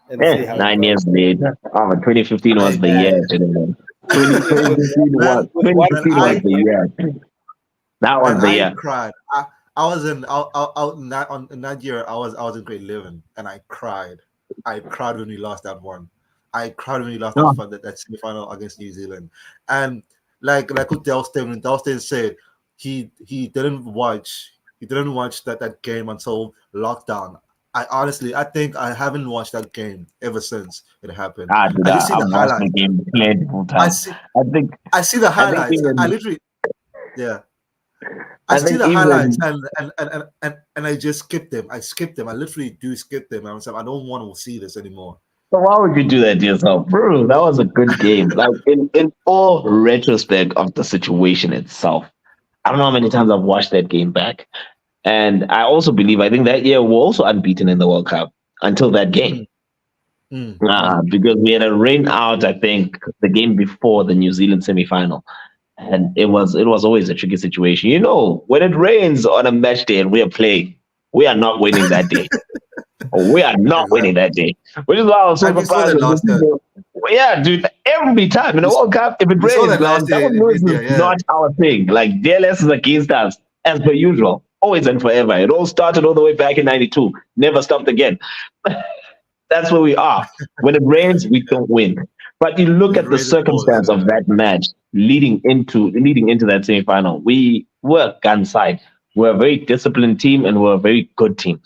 and see Yeah, how it 9 years goes. later. Oh, 2015 was I, the year, gentlemen. 20, With 2015 was man, with one 2015 was I the year. That man, was the I year. cried. I was in that year. I was in grade 11, and I cried. I cried when we lost that one. I cried when we lost No, that semi-final against New Zealand. And like what Delstein said, he didn't watch that game until lockdown. I think I haven't watched that game ever since it happened. dude, I just see I've the watched the highlights. game plenty of I times. see I think, I see the I think highlights. I even, literally, yeah. I I see think the highlights even, and I just skip them. I skip them. I literally do skip them. I don't want to see this anymore. so why would you do that to yourself, bro? That was a good game. Like in all retrospect of the situation itself, I don't know how many times I've watched that game back. And I also believe, I think that year we're also unbeaten in the World Cup until that game. Mm, mm, mm. Because we had a rain out, I think, the game before the New Zealand semi-final. And it was always a tricky situation. You know, when it rains on a match day and we are playing, we are not winning that day. We are not winning Exactly. that day. Which is why I was so And we saw surprised that last year. when Yeah, dude. Every time in the World Cup, if it We saw rains, that man, last year double in noise is India. Yeah, not our thing. Like DLS is against us as per usual, always and forever. It all started all the way back in '92, never stopped again. That's where we are. When it rains, we don't win. But you look it at the rains it pours. circumstance of Yeah, that match leading into that semi-final. We were gun side. We're a very disciplined team and we're a very good team.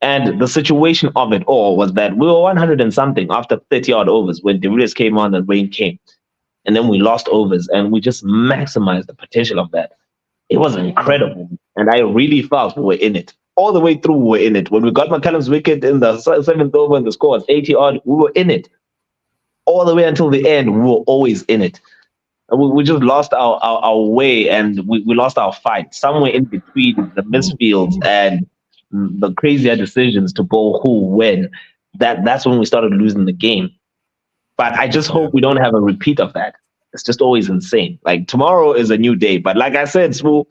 And the situation of it all was that we were 100 and something after 30 odd overs when De Villiers came on and rain came. And then we lost overs and we just maximized the potential of that. It was incredible. And I really felt we were in it. All the way through, we were in it. When we got McCallum's wicket in the seventh over and the score was 80 odd, we were in it. All the way until the end, we were always in it. And we just lost our way and we lost our fight somewhere in between the misfields and the crazier decisions to bowl who when. That's when we started losing the game. But I just hope we don't have a repeat of that. It's just always insane. Like tomorrow is a new day. But like I said, Smooth,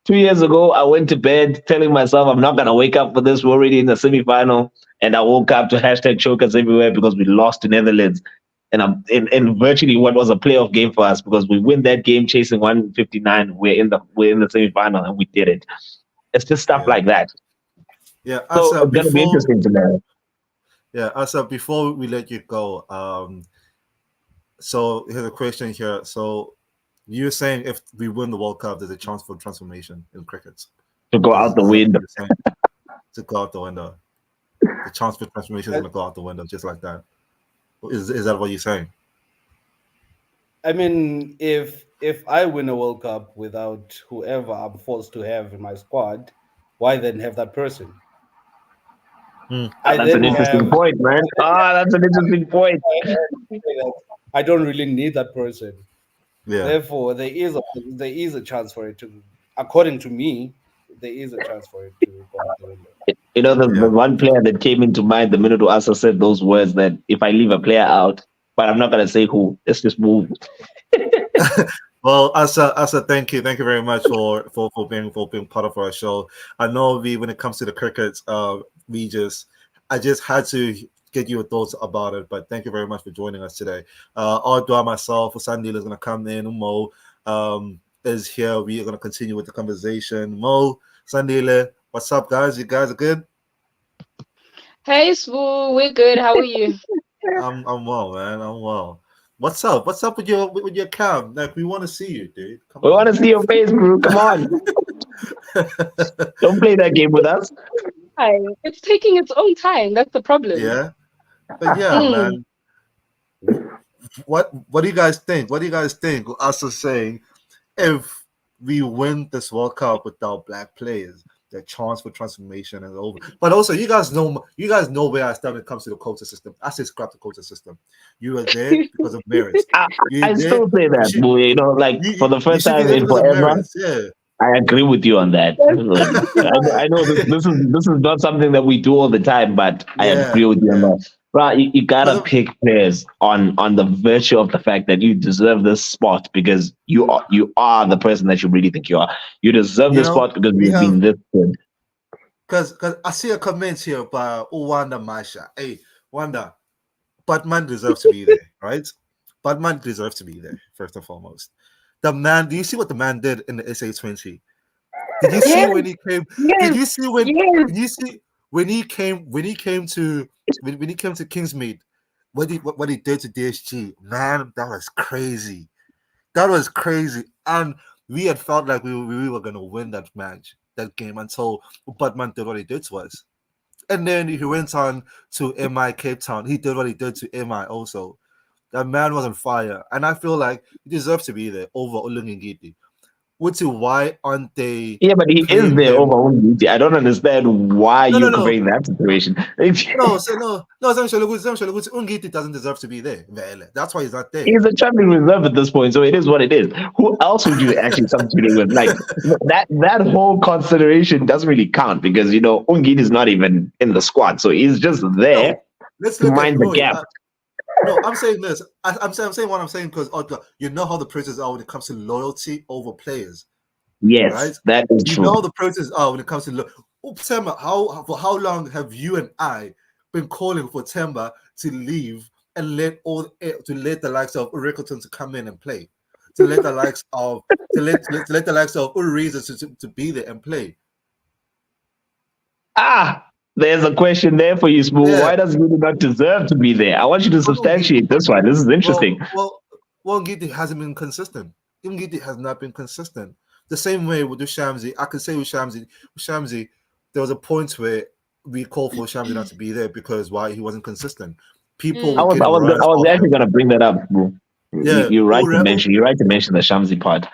2 years ago, I went to bed telling myself I'm not gonna wake up for this. We're already in the semi-final, and I woke up to hashtag chokers everywhere because we lost to Netherlands, and I'm in virtually what was a playoff game for us because we win that game chasing 159. We're in the semi-final, and we did it. It's just stuff yeah, like that. yeah. So it's gonna be interesting to know. Asa, before we let you go, so here's a question here. So you're saying if we win the World Cup, there's a chance for transformation in cricket. To go out the Is that what window. you're saying? To go out the window. The chance for transformation is going to go out the window just like that. Is that what you're saying? I mean, if I win a World Cup without whoever I'm forced to have in my squad, why then have that person? I That's an then interesting have point, man. That's an interesting point. I don't really need that person. Yeah. Therefore, there is a chance for it to, according to me, there is a chance for it to go out the window. You know, the Yeah. one player that came into mind the minute Asa said those words that if I leave a player out, but I'm not gonna say who. Let's just move. Well, Asa, thank you very much for being part of our show. I know when it comes to the cricket, I just had to get your thoughts about it. But thank you very much for joining us today. I'll myself, Sandile is going to come in. Mo is here. We are going to continue with the conversation. Mo, Sandile, what's up, guys? You guys are good? Hey, Svoo, we're good. How are you? I'm well, man. I'm well. What's up? What's up with your cam? Like, we want to see you, dude. Come We on. want to see your face, bro. Come on. Don't play that game with us. Time. It's taking its own time. That's the problem. Yeah, but yeah, man. What do you guys think? What do you guys think? Us saying if we win this World Cup without black players, the chance for transformation is over. But also, you guys know where I stand when it comes to the quota system. I say scrap the quota system. You are there because of merits. I still say that, boy. You know, like for the first time in forever. Yeah. I agree with you on that. I know this is not something that we do all the time, but I agree with you on that. Right, you gotta pick players on the virtue of the fact that you deserve this spot because you are the person that you really think you are. You deserve this spot because you've been this good. Because I see a comment here by Wanda Masha. Hey, Wanda, Batman deserves to be there, right? Batman deserves to be there, first and foremost. The man, do you see what the man did in the SA20? Did you see when he came? Did you see when? Did you see when he came to Kingsmead? What he did to DSG? Man, that was crazy. That was crazy, and we had felt like we were gonna win that game until Batman did what he did to us, and then he went on to MI Cape Town. He did what he did to MI also. That man was on fire, and I feel like he deserves to be there over Olungengiti. Which is why aren't they? Yeah, but he is there over Ungiti. I don't understand why you're comparing that situation. Ungiti doesn't deserve to be there. That's why he's not there. He's a champion reserve at this point, so it is what it is. Who else would you actually substitute with? Like that whole consideration doesn't really count because Ungiti is not even in the squad, so he's just there to mind the gap. No, I'm saying this. I'm saying what I'm saying because you know how the process are when it comes to loyalty over players. Yes, right? That is true. You know how the process are when it comes to Temba. For how long have you and I been calling for Temba to leave and let the likes of Rickleton to come in and play, to let the likes of the likes of Uriza to be there and play. There's a question there for you, Smooth. Yeah. Why does Gidi not deserve to be there? I want you to substantiate this one. This is interesting. Well, Gidi hasn't been consistent. Even Gidi has not been consistent. The same way with Shamsi, I could say with Shamsi, there was a point where we called for Shamsi not to be there because why he wasn't consistent. People I were getting runs was off actually him. going to bring that up, bro. Yeah, You're right to mention the Shamsi part.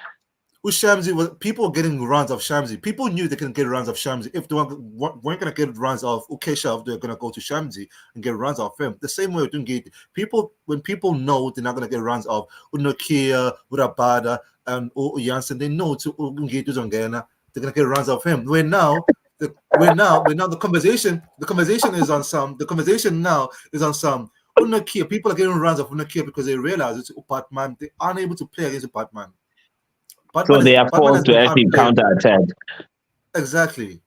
With Shamsi, people getting runs of Shamsi. People knew they can get runs of Shamsi. If they weren't going to get runs of Ukesha, they're going to go to Shamsi and get runs of him. The same way with Dungiti. When people know they're not going to get runs of Unokia, Urabada, and Janssen, they know to Ungiti Zongena, they're going to get runs of him. The conversation is on some. The conversation now is on some. Unokia, people are getting runs of Unokia because they realize it's Upatman. They aren't able to play against Upatman. So they are forced to actually counter-attack. Exactly.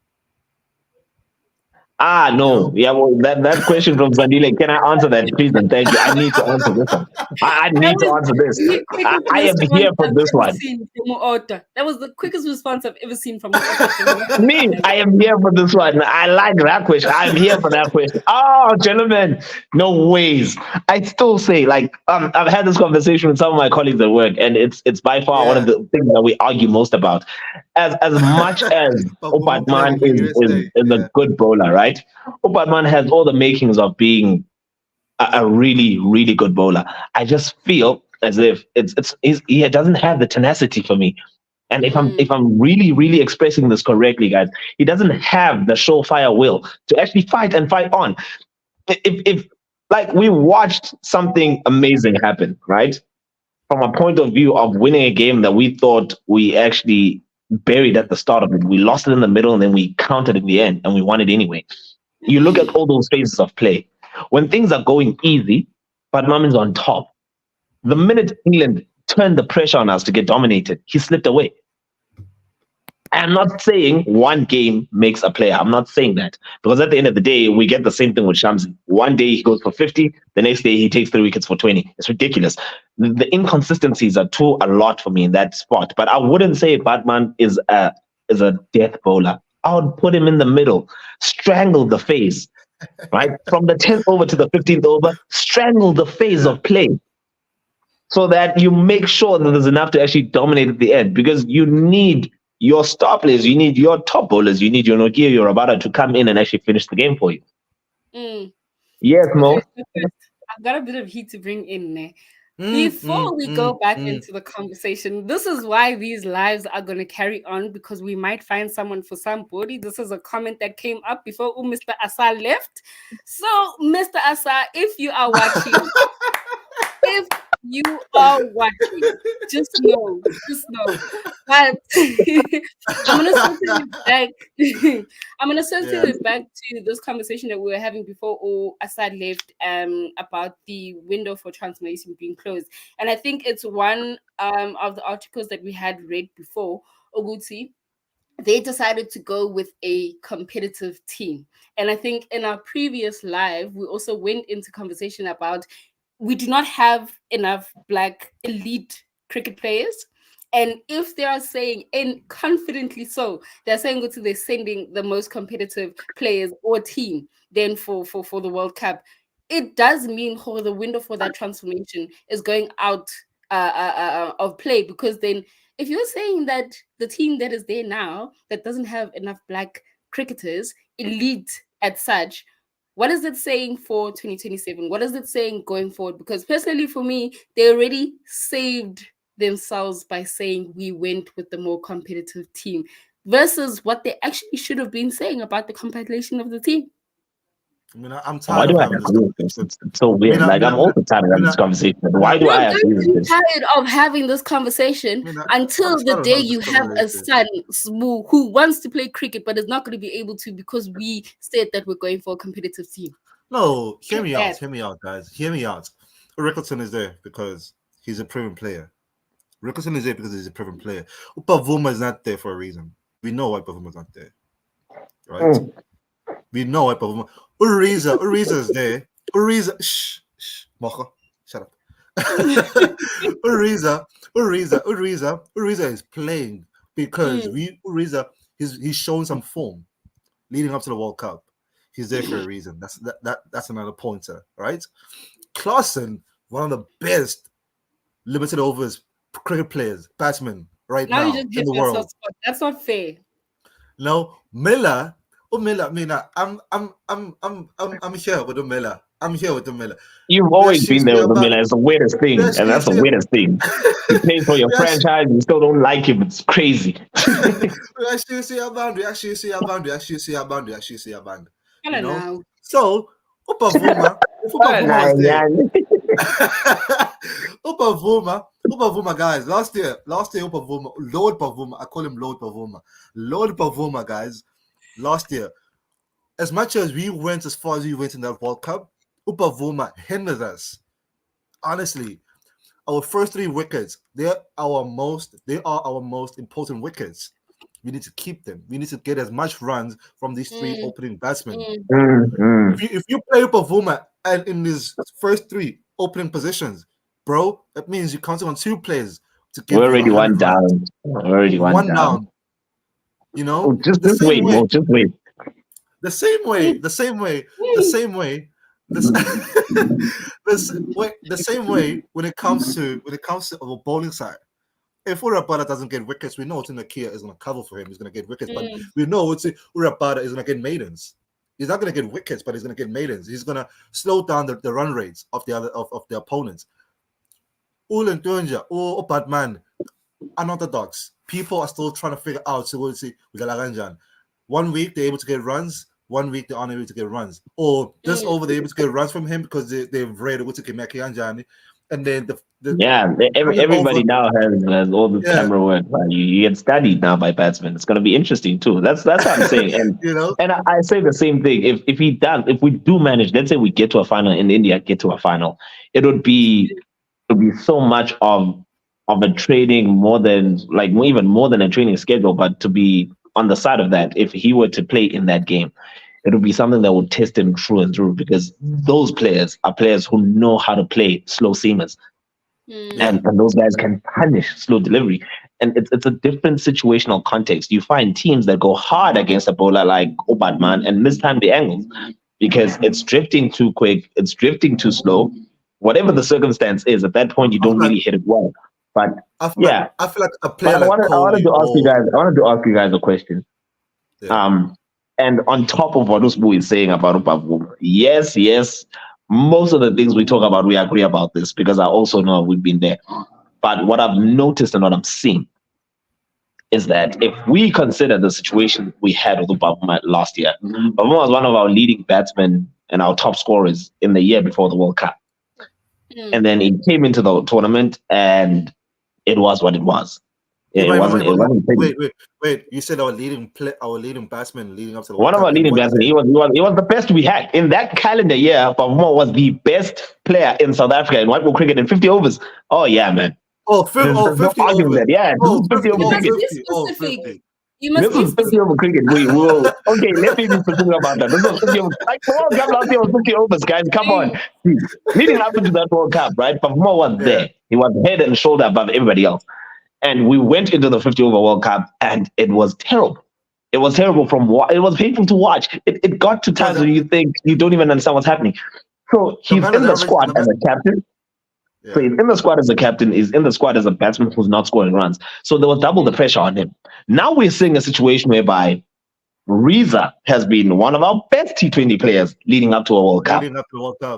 No. Yeah, well, that question from Zandile, can I answer that, please? And thank you. I need to answer this one. I need to answer this. I am here for this one. That was the quickest response I've ever seen from Me, I am here for this one. I like that question. I'm here for that question. Oh, gentlemen, no ways. I still say, like, I've had this conversation with some of my colleagues at work, and it's by far one of the things that we argue most about. As much as Opatman is a good bowler, right? Opatman has all the makings of being a really, really good bowler. I just feel as if he doesn't have the tenacity for me. And if I'm really, really expressing this correctly, guys, he doesn't have the surefire will to actually fight on. If like we watched something amazing happen, right? From a point of view of winning a game that we thought we actually buried at the start of it. We lost it in the middle and then we countered in the end and we won it anyway. You look at all those phases of play. When things are going easy, but Mamin's on top. The minute England turned the pressure on us to get dominated, he slipped away. I'm not saying one game makes a player. I'm not saying that. Because at the end of the day, we get the same thing with Shamsi. One day he goes for 50, the next day he takes 3 wickets for 20. It's ridiculous. The inconsistencies are a lot for me in that spot. But I wouldn't say Batman is a death bowler. I would put him in the middle, strangle the phase, right? From the 10th over to the 15th over, strangle the phase of play so that you make sure that there's enough to actually dominate at the end because you need your star players, you need your top bowlers, you need your Nokia, your Rabada to come in and actually finish the game for you. Yes, Mo. I've got a bit of heat to bring in. Before we go back into the conversation, this is why these lives are going to carry on because we might find someone for somebody. This is a comment that came up before Mr. Asa left. So, Mr. Asa, if you are watching, just know. But I'm gonna circle it back to this conversation that we were having before Assad left about the window for transformation being closed. And I think it's one of the articles that we had read before, Oguti. They decided to go with a competitive team. And I think in our previous live, we also went into conversation about we do not have enough Black elite cricket players. And if they are saying, and confidently so, they're saying they're sending the most competitive players or team then for the World Cup, it does mean the window for that transformation is going out of play because then if you're saying that the team that is there now that doesn't have enough Black cricketers, elite as such, what is it saying for 2027? What is it saying going forward? Because personally for me, they already saved themselves by saying we went with the more competitive team versus what they actually should have been saying about the compilation of the team. I mean, I'm tired of having this conversation. It's so weird. I'm also tired of having this conversation. Why do I agree with this? I'm tired of having this conversation until the day you have a son who wants to play cricket but is not going to be able to because we said that we're going for a competitive team. No, hear me out, guys. Hear me out. Rickleton is there because he's a proven player. Rickleton is there because he's a proven player. Upavuma is not there for a reason. We know why Upavuma is not there. Right? We know why Upavuma. Uriza is there. Uriza, Mocha, shut up. Uriza is playing because Uriza he's shown some form leading up to the World Cup. He's there for a reason. That's another pointer, right? Clausen, one of the best limited overs cricket players, batsmen now you just in hit the yourself world. spot. That's not fair. No, Miller. I'm here with the Miller. I'm here with the Miller. You've always been there with the Miller. It's the weirdest thing, and that's the weirdest thing. You pay for your franchise, you still don't like him. It's crazy. We actually see a band. You know? So, Upavuma Upavuma, guys. Last year, Upavuma, Lord Pavuma. I call him Lord Pavuma, guys. Last year, as much as we went as far as we went in that World Cup, Upavuma hindered us. Honestly, our first 3 wickets, they are our most important wickets. We need to keep them. We need to get as much runs from these 3 opening batsmen. If you play Upavuma and in his first 3 opening positions, bro, that means you're counting on 2 players to get. We're already one down. One down. You know, just wait, Mo. Just wait. The same way. The same way when it comes to our bowling side. If Urabada doesn't get wickets, we know Tinakia is going to cover for him. He's going to get wickets, but we know Urabada is going to get maidens. He's not going to get wickets, but he's going to get maidens. He's going to slow down the run rates of the opponents. Ulen Tunja, Batman, unorthodox. People are still trying to figure out. So we'll see with Alaranjan. 1 week they're able to get runs. 1 week they're unable to get runs. Or this over they're able to get runs from him because they've read what to Kimaki Anjani. And then everybody now has all the camera work. Right? You get studied now by batsmen. It's going to be interesting too. That's what I'm saying. And and I say the same thing. If we do manage, let's say we get to a final in India, it would be so much of a training more than a training schedule, but to be on the side of that, if he were to play in that game, it would be something that would test him through and through, because those players are players who know how to play slow seamers. And those guys can punish slow delivery. And it's a different situational context. You find teams that go hard against a bowler like Obatman and mistime the angles because it's drifting too quick, it's drifting too slow. Whatever the circumstance is, at that point, you don't really hit it well. But I feel like a player I wanted to ask you guys a question. Yeah. And on top of what Usbu is saying about Upavuma, yes, most of the things we talk about, we agree about this, because I also know we've been there. But what I've noticed and what I'm seeing is that if we consider the situation we had with Upavuma last year, Upavuma was one of our leading batsmen and our top scorers in the year before the World Cup. And then he came into the tournament and it was what it was. Wait! You said our leading batsman leading up to the one of our leading batsmen. He was the best we had in that calendar year. Pavuma was the best player in South Africa in white ball cricket in 50 overs. Oh yeah, man. 50 overs. Yeah, 50 over cricket. This was 50 over cricket. Okay, let me be specific about that. This was 50 over. Like the World Cup last year was 50 overs, guys. Come on. Leading up into that World Cup, right? Pavuma was there. He was head and shoulder above everybody else. And we went into the 50 over World Cup, and it was terrible. It was terrible it was painful to watch. It got to times where you think you don't even understand what's happening. So he's in the squad as a captain. Yeah. So he's in the squad as a captain. He's in the squad as a batsman who's not scoring runs. So there was double the pressure on him. Now we're seeing a situation whereby Reza has been one of our best T20 players leading up to a World Cup.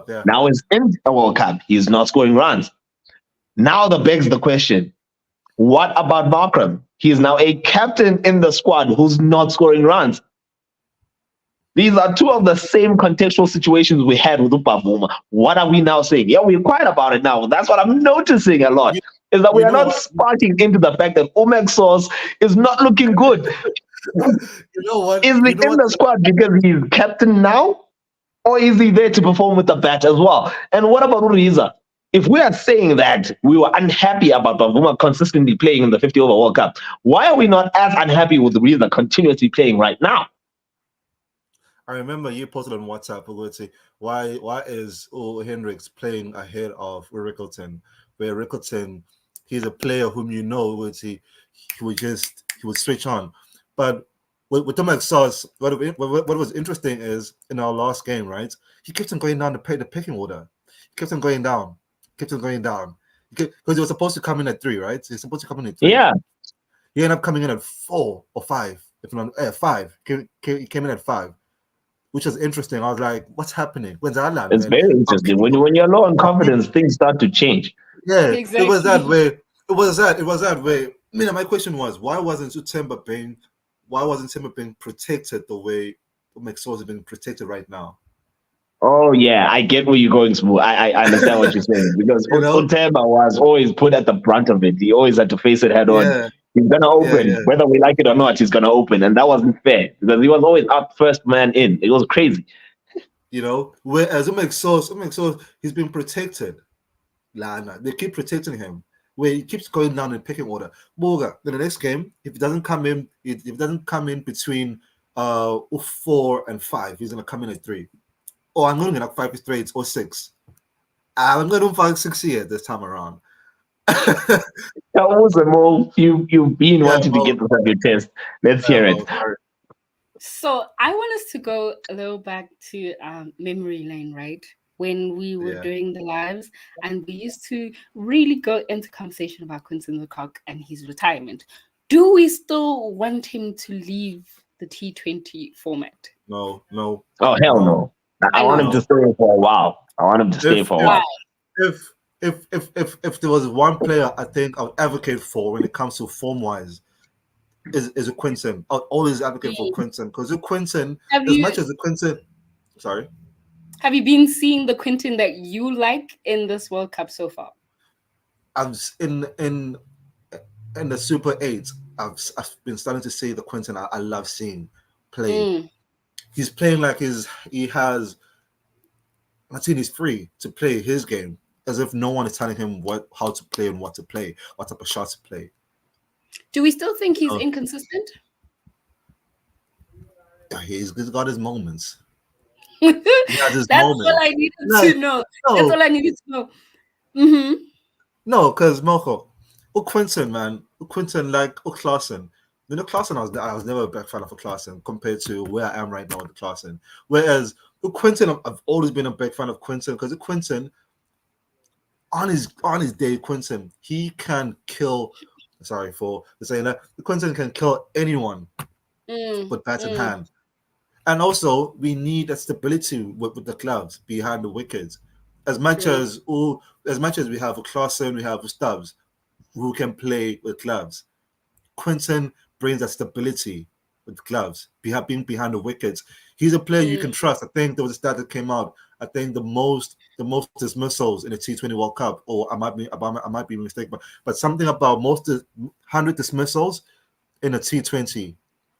Yeah. Now he's in a World Cup. He's not scoring runs. Now that begs the question, what about Markram? He is now a captain in the squad who's not scoring runs. These are two of the same contextual situations we had with Upavuma. What are we now saying? Yeah, we're quiet about it now. That's what I'm noticing a lot, is that we are not sparking into the fact that Omek Source is not looking good. You know what? Is he in the squad because he's captain now? Or is he there to perform with the bat as well? And what about Uriza? If we are saying that we were unhappy about Pavuma consistently playing in the 50 over World Cup, why are we not as unhappy with Uriza continuously playing right now? I remember you posted on WhatsApp. We would say, why is Hendricks playing ahead of Rickleton? Where Rickleton, he's a player whom you know he would switch on. But with Tomek Sauce, what was interesting is in our last game, right? He kept on going down the picking order. He kept on going down, kept on going down. Because he was supposed to come in at 3, right? He's supposed to come in at 3. Yeah. He ended up coming in at 4 or 5. If not 5. He came in at 5, which was interesting. I was like, what's happening? When's that land? It's very interesting. When you're low on confidence, things start to change. Yeah, Exactly. it was that way. It was that way. I mean, my question was, why wasn't Timber being protected the way McSauce is being protected right now? Oh yeah, I get where you're going, Smooth. I understand what you're saying because You know? Utemba was always put at the brunt of it. He always had to face it head on. Yeah, He's gonna open, yeah. whether we like it or not. He's gonna open, and that wasn't fair because he was always up first man in. It was crazy. You know, whereas McSauce, he's been protected. Nah, they keep protecting him. Where he keeps going down in picking order. Morga, in the next game, if he doesn't come in, between 4 and 5, he's gonna come in at 3. Oh, I'm going to get 5 straight or 6. I'm going to 5 6 here this time around. That was a move. You've been wanting to get this on your test. Let's hear it. So I want us to go a little back to memory lane, right? When we were doing the lives, and we used to really go into conversation about Quinton de Kock and his retirement. Do we still want him to leave the T20 format? No. Oh hell no! I want him to stay for a while. If there was one player I think I would advocate for when it comes to form wise, is a Quinton. I'll always advocate for Quinton because Quinton, sorry. Have you been seeing the Quinton that you like in this World Cup so far? I'm in the Super 8. I've been starting to see the Quinton I love seeing play. He's playing like he's free to play his game, as if no one is telling him how to play and what to play, what type of shots to play. Do we still think he's inconsistent? Yeah, he's got his moments. That's all I needed to know. That's all I needed to know. Mm-hmm. No, because Moko, Quinton, like Klaassen. You know, Klaassen, I was never a big fan of Klaassen compared to where I am right now with Klaassen. Whereas Quinton, I've always been a big fan of Quinton because Quinton, on his day, Quinton, he can kill. Sorry for saying that. Quinton can kill anyone with bat in hand. And also, we need a stability with the gloves behind the wickets. As much as we have Klaassen, we have Stubbs, who can play with gloves. Quinton brings that stability with gloves, being behind the wickets. He's a player you can trust. I think there was a stat that came out. I think the most dismissals in the T20 World Cup, or I might be mistaken, but something about 100 dismissals in a T20.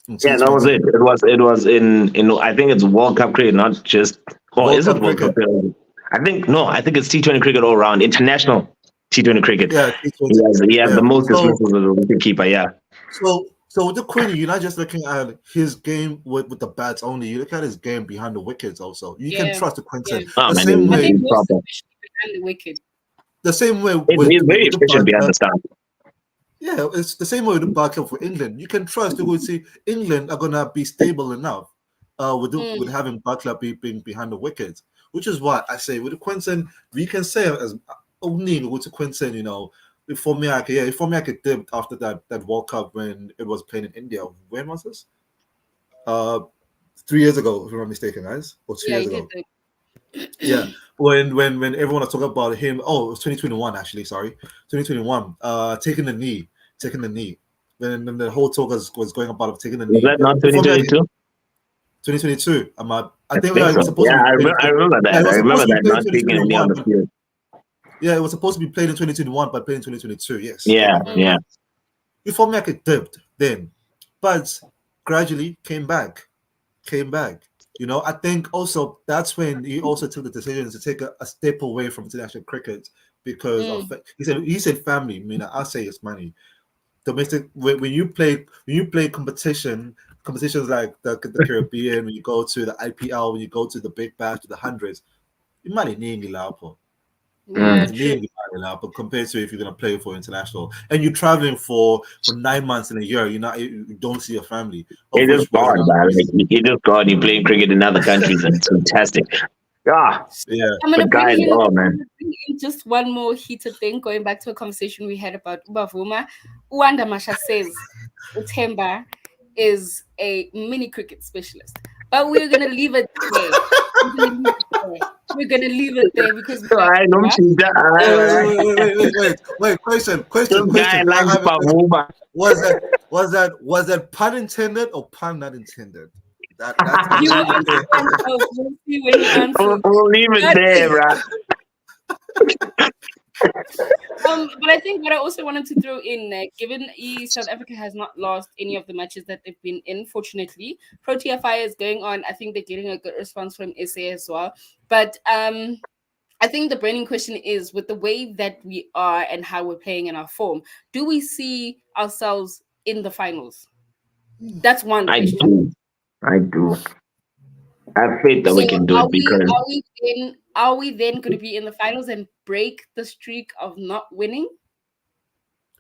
Yeah, that was it. It was in I think it's World Cup cricket, not just is it World Cup cricket? I think it's T20 cricket all around. International T20 cricket. Yeah, T20. He has the most dismissals as a wicketkeeper, yeah. So with the Queen, you're not just looking at his game with the bats only. You look at his game behind the wickets also. You can trust the Quinton. Yeah. Same way. I think most especially behind the wicket. The same way. He's very efficient behind the stand. Yeah, it's the same way with the backup for England. You can trust to go see England are gonna be stable enough with having backup being behind the wickets, which is why I say with the Quinton, we can say as only with the Quinton, you know. Before me, I could dip after that World Cup when it was playing in India. When was this? 3 years ago, if I'm not mistaken, guys, or 2 years ago. Yeah, when everyone was talking about him. Oh, it was 2021 actually. Sorry, 2021. Taking the knee. Then the whole talk was going about taking the knee. Was that not 2022? 2022. I think I remember that. I remember that not taking a knee on the field. Yeah, it was supposed to be played in 2021, but played in 2022. Yes. Yeah. Before me, I could dipped then, but gradually came back. You know, I think also that's when he also took the decision to take a step away from international cricket because of he said family. I mean, I'll say it's money. Domestic when you play competition competitions like the Caribbean, when you go to the IPL, when you go to the Big Bash, to the hundreds, you might need laptop. It's nearly but compared to if you're gonna play for international and you're traveling for 9 months in a year, you don't see your family. It is gone, man. You just gone. You playing cricket in other countries, and it's fantastic. Yeah, I'm gonna bring in just one more heated thing. Going back to a conversation we had about Ubavuma, Uwanda Masha says Utemba is a mini cricket specialist, but we're gonna leave it there. We're gonna leave it there because I don't see that. Wait. Question. Guy likes Bavuma. Was that pun intended or pun not intended? You will understand. We'll see when you answer. We'll leave it there, right? But I think what I also wanted to throw in, given South Africa has not lost any of the matches that they've been in, fortunately, Protea Fire is going on. I think they're getting a good response from SA as well. But I think the burning question is, with the way that we are and how we're playing in our form, do we see ourselves in the finals? That's one question. I do. I have faith that we can do it because are we then going to be in the finals and break the streak of not winning?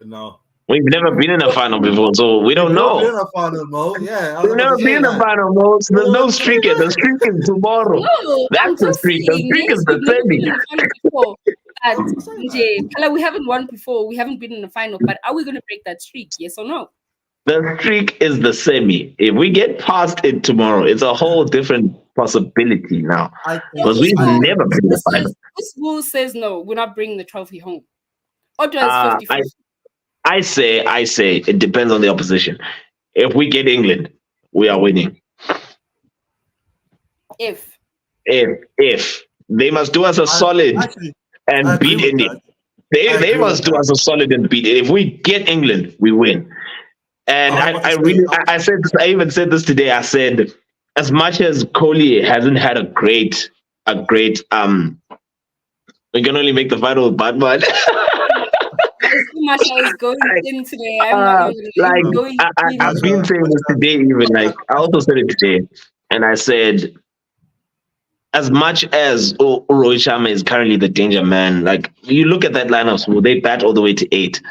No. We've never been in a final before, so we don't know. We've never been in a final, Mo. Yeah. We've never been in a final, Mo. So there's no streak yet. The streak is tomorrow. No, that's the streak. The streak is the semi. We haven't won before. We haven't been in the final, but are we going to break that streak? Yes or no? The streak is the semi. If we get past it tomorrow, it's a whole different possibility now. Because we've never been in the final. This rule says no, we're not bringing the trophy home. Or does 50-50? I say it depends on the opposition. If we get England, we are winning. If they must do us a solid and beat India. They must do us a solid and beat it. If we get England, we win. And I even said this today. I said, as much as Kohli hasn't had a great we can only make the final with Batman. Much I was going in today. I've been saying this today, even I also said it today, and I said, as much as Rohit Sharma is currently the danger man, you look at that lineup, will they bat all the way to 8?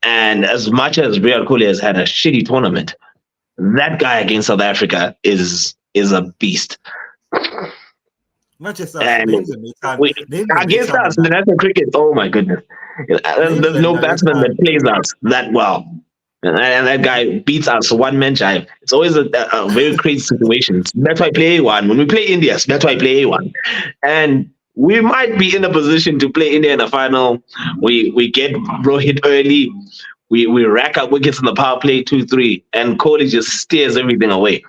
And as much as Virat Kohli has had a shitty tournament, that guy against South Africa is a beast. Not just us. Against us, the national cricket, oh my goodness. There's no batsman that plays us that well. And that guy beats us one man shy. It's always a very crazy situation. That's why I play A1. When we play India, that's why I play A1. And we might be in a position to play India in the final. We get Rohit early. We rack up wickets in the power play 2-3, and Kohli just steers everything away.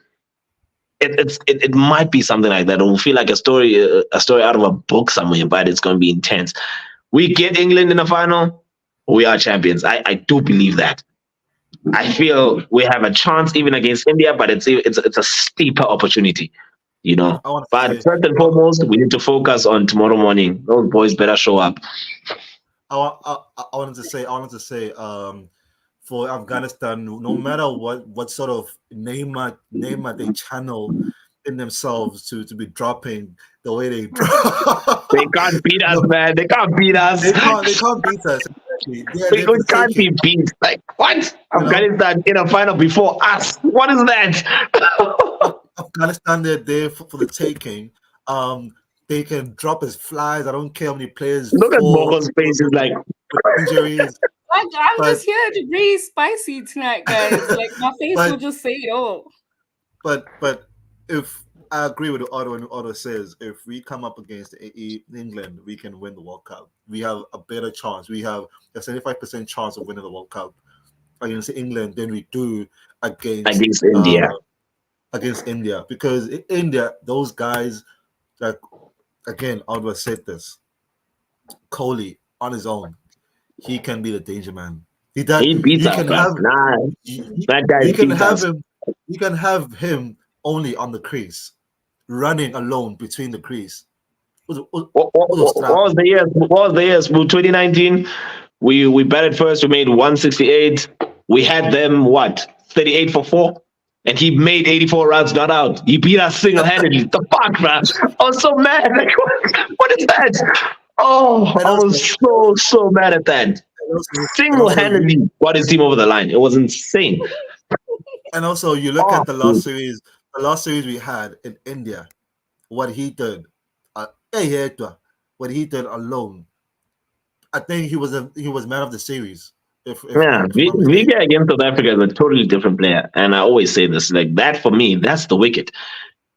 It might be something like that. It will feel like a story out of a book somewhere, but it's going to be intense. We get England in the final, we are champions. I do believe that. I feel we have a chance even against India, but it's a steeper opportunity, But first and foremost, we need to focus on tomorrow morning. Those boys better show up. I wanted to say, for Afghanistan, no matter what sort of name they channel in themselves to be dropping the way they drop. They can't beat us, man. They can't beat us. They can't beat us. We can't be beat. What? Afghanistan in a final before us. What is that? Afghanistan, they're there for the taking. They can drop as flies. I don't care how many players. Look at Morgan's faces injuries. I'm just here to be spicy tonight, guys. My face will just say it all. But if I agree with what Otto says, if we come up against England, we can win the World Cup. We have a better chance. We have a 75% chance of winning the World Cup against England than we do against India. Against India, because in India, those guys, again, Otto said this. Kohli on his own, he can be the danger man. He beats us. That guy. You can have him only on the crease, running alone between the crease. What was the year? 2019. We batted first. We made 168. We had them 38 for 4. and he made 84 runs, not out. He beat us single-handedly. The fuck, bro? I was so mad. Like, what is that? Oh, I was so mad at that. Single-handedly got his team over the line. It was insane. And also, you look at the last series we had in India, what he did, what he did alone. I think he was man of the series. Vika against South Africa is a totally different player, and I always say this: like that for me, that's the wicket.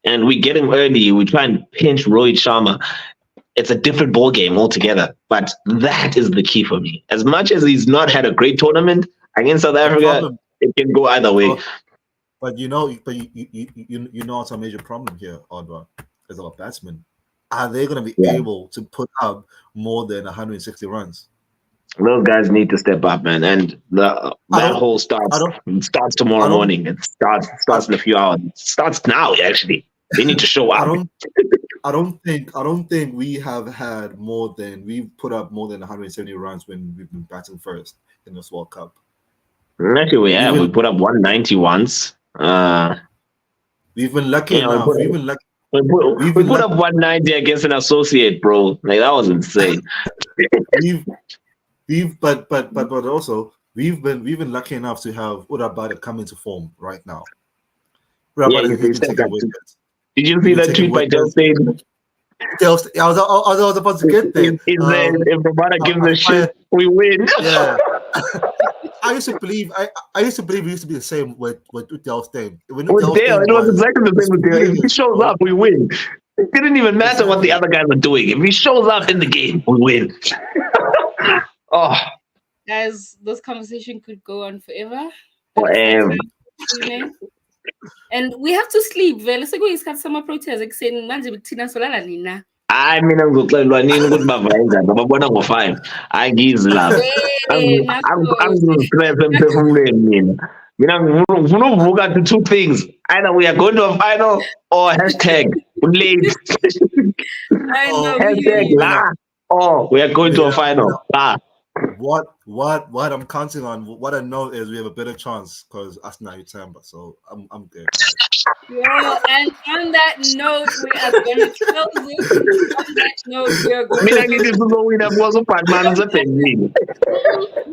And we get him early. We try and pinch Rohit Sharma. It's a different ball game altogether. But that is the key for me. As much as he's not had a great tournament against South Africa, it can go either way. But you know it's a major problem here, Odwa, as our batsmen. Are they going to be able to put up more than 160 runs? Those guys need to step up, man. And that whole starts tomorrow morning. It starts in a few hours. It starts now, actually. They need to show up. I don't think we have had we've put up more than 170 runs when we've been batting first in this World Cup. Actually, we have. We put up 190 once. We've been lucky enough. We put up 190 against an associate, bro. Like that was insane. But also we've been lucky enough to have Urabada come into form right now. Did you see that tweet by Delstein? I was about to get there. If Rabada gives a shit, we win. Yeah. I used to believe it used to be the same with Delstein. It was exactly the same with Dale. If he shows up, we win. It didn't even matter what the other guys are doing. If he shows up in the game, we win. Oh, guys, this conversation could go on forever. And we have to sleep. Let's go. It's got summer protest. Like saying, I mean, I'm going to go 5. I give love. I'm going to stress them. To 2 things. Either we are going to a final or hashtag late. Hashtag la. Or we are going to a final. What I'm counting on, what I know is we have a better chance because us now Utamba, so I'm good. Yeah, and on that note, we are going to close this. On that note, we are going to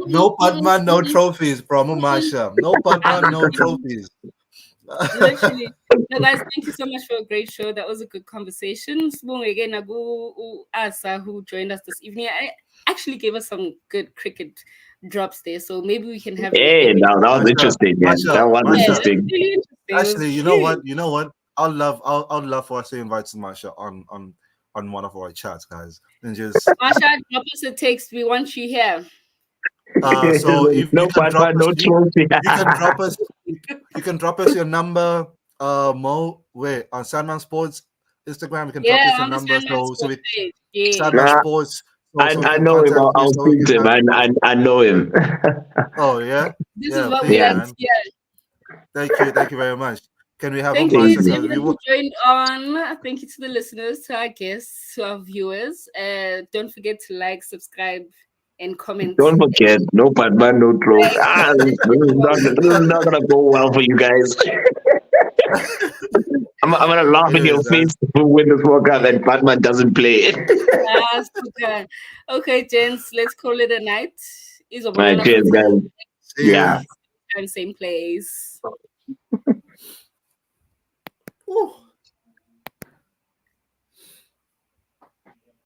No Padman, no trophies, promo Masha. No Padman, no trophies. Literally. No, guys, thank you so much for a great show. That was a good conversation. Again, Asa, who joined us this evening. I actually gave us some good cricket drops there, so maybe we can have. Hey, that was interesting. Yeah, that was interesting. Really interesting. Actually, you know what? I'd love for us to invite Masha on one of our chats, guys, and just Masha, drop us a text. We want you here. So if no you can trophy. You can drop us your number. Mo, wait, on Sandman Sports Instagram, you can drop us your number. Sandman Sports. I know him. I'll speak to him. I know him. Oh yeah. This is what we have here. Thank you very much. Can we have thank you to everyone who joined on. Thank you to the listeners, to our guests, to our viewers. Don't forget to like, subscribe, and comment. Don't forget, no Padman, no troll. This is not gonna go well for you guys. I'm gonna laugh in your face when this World Cup and Padman doesn't play. Okay, gents, let's call it a night. Right, cheers, guys. Yeah. Same place. Ooh.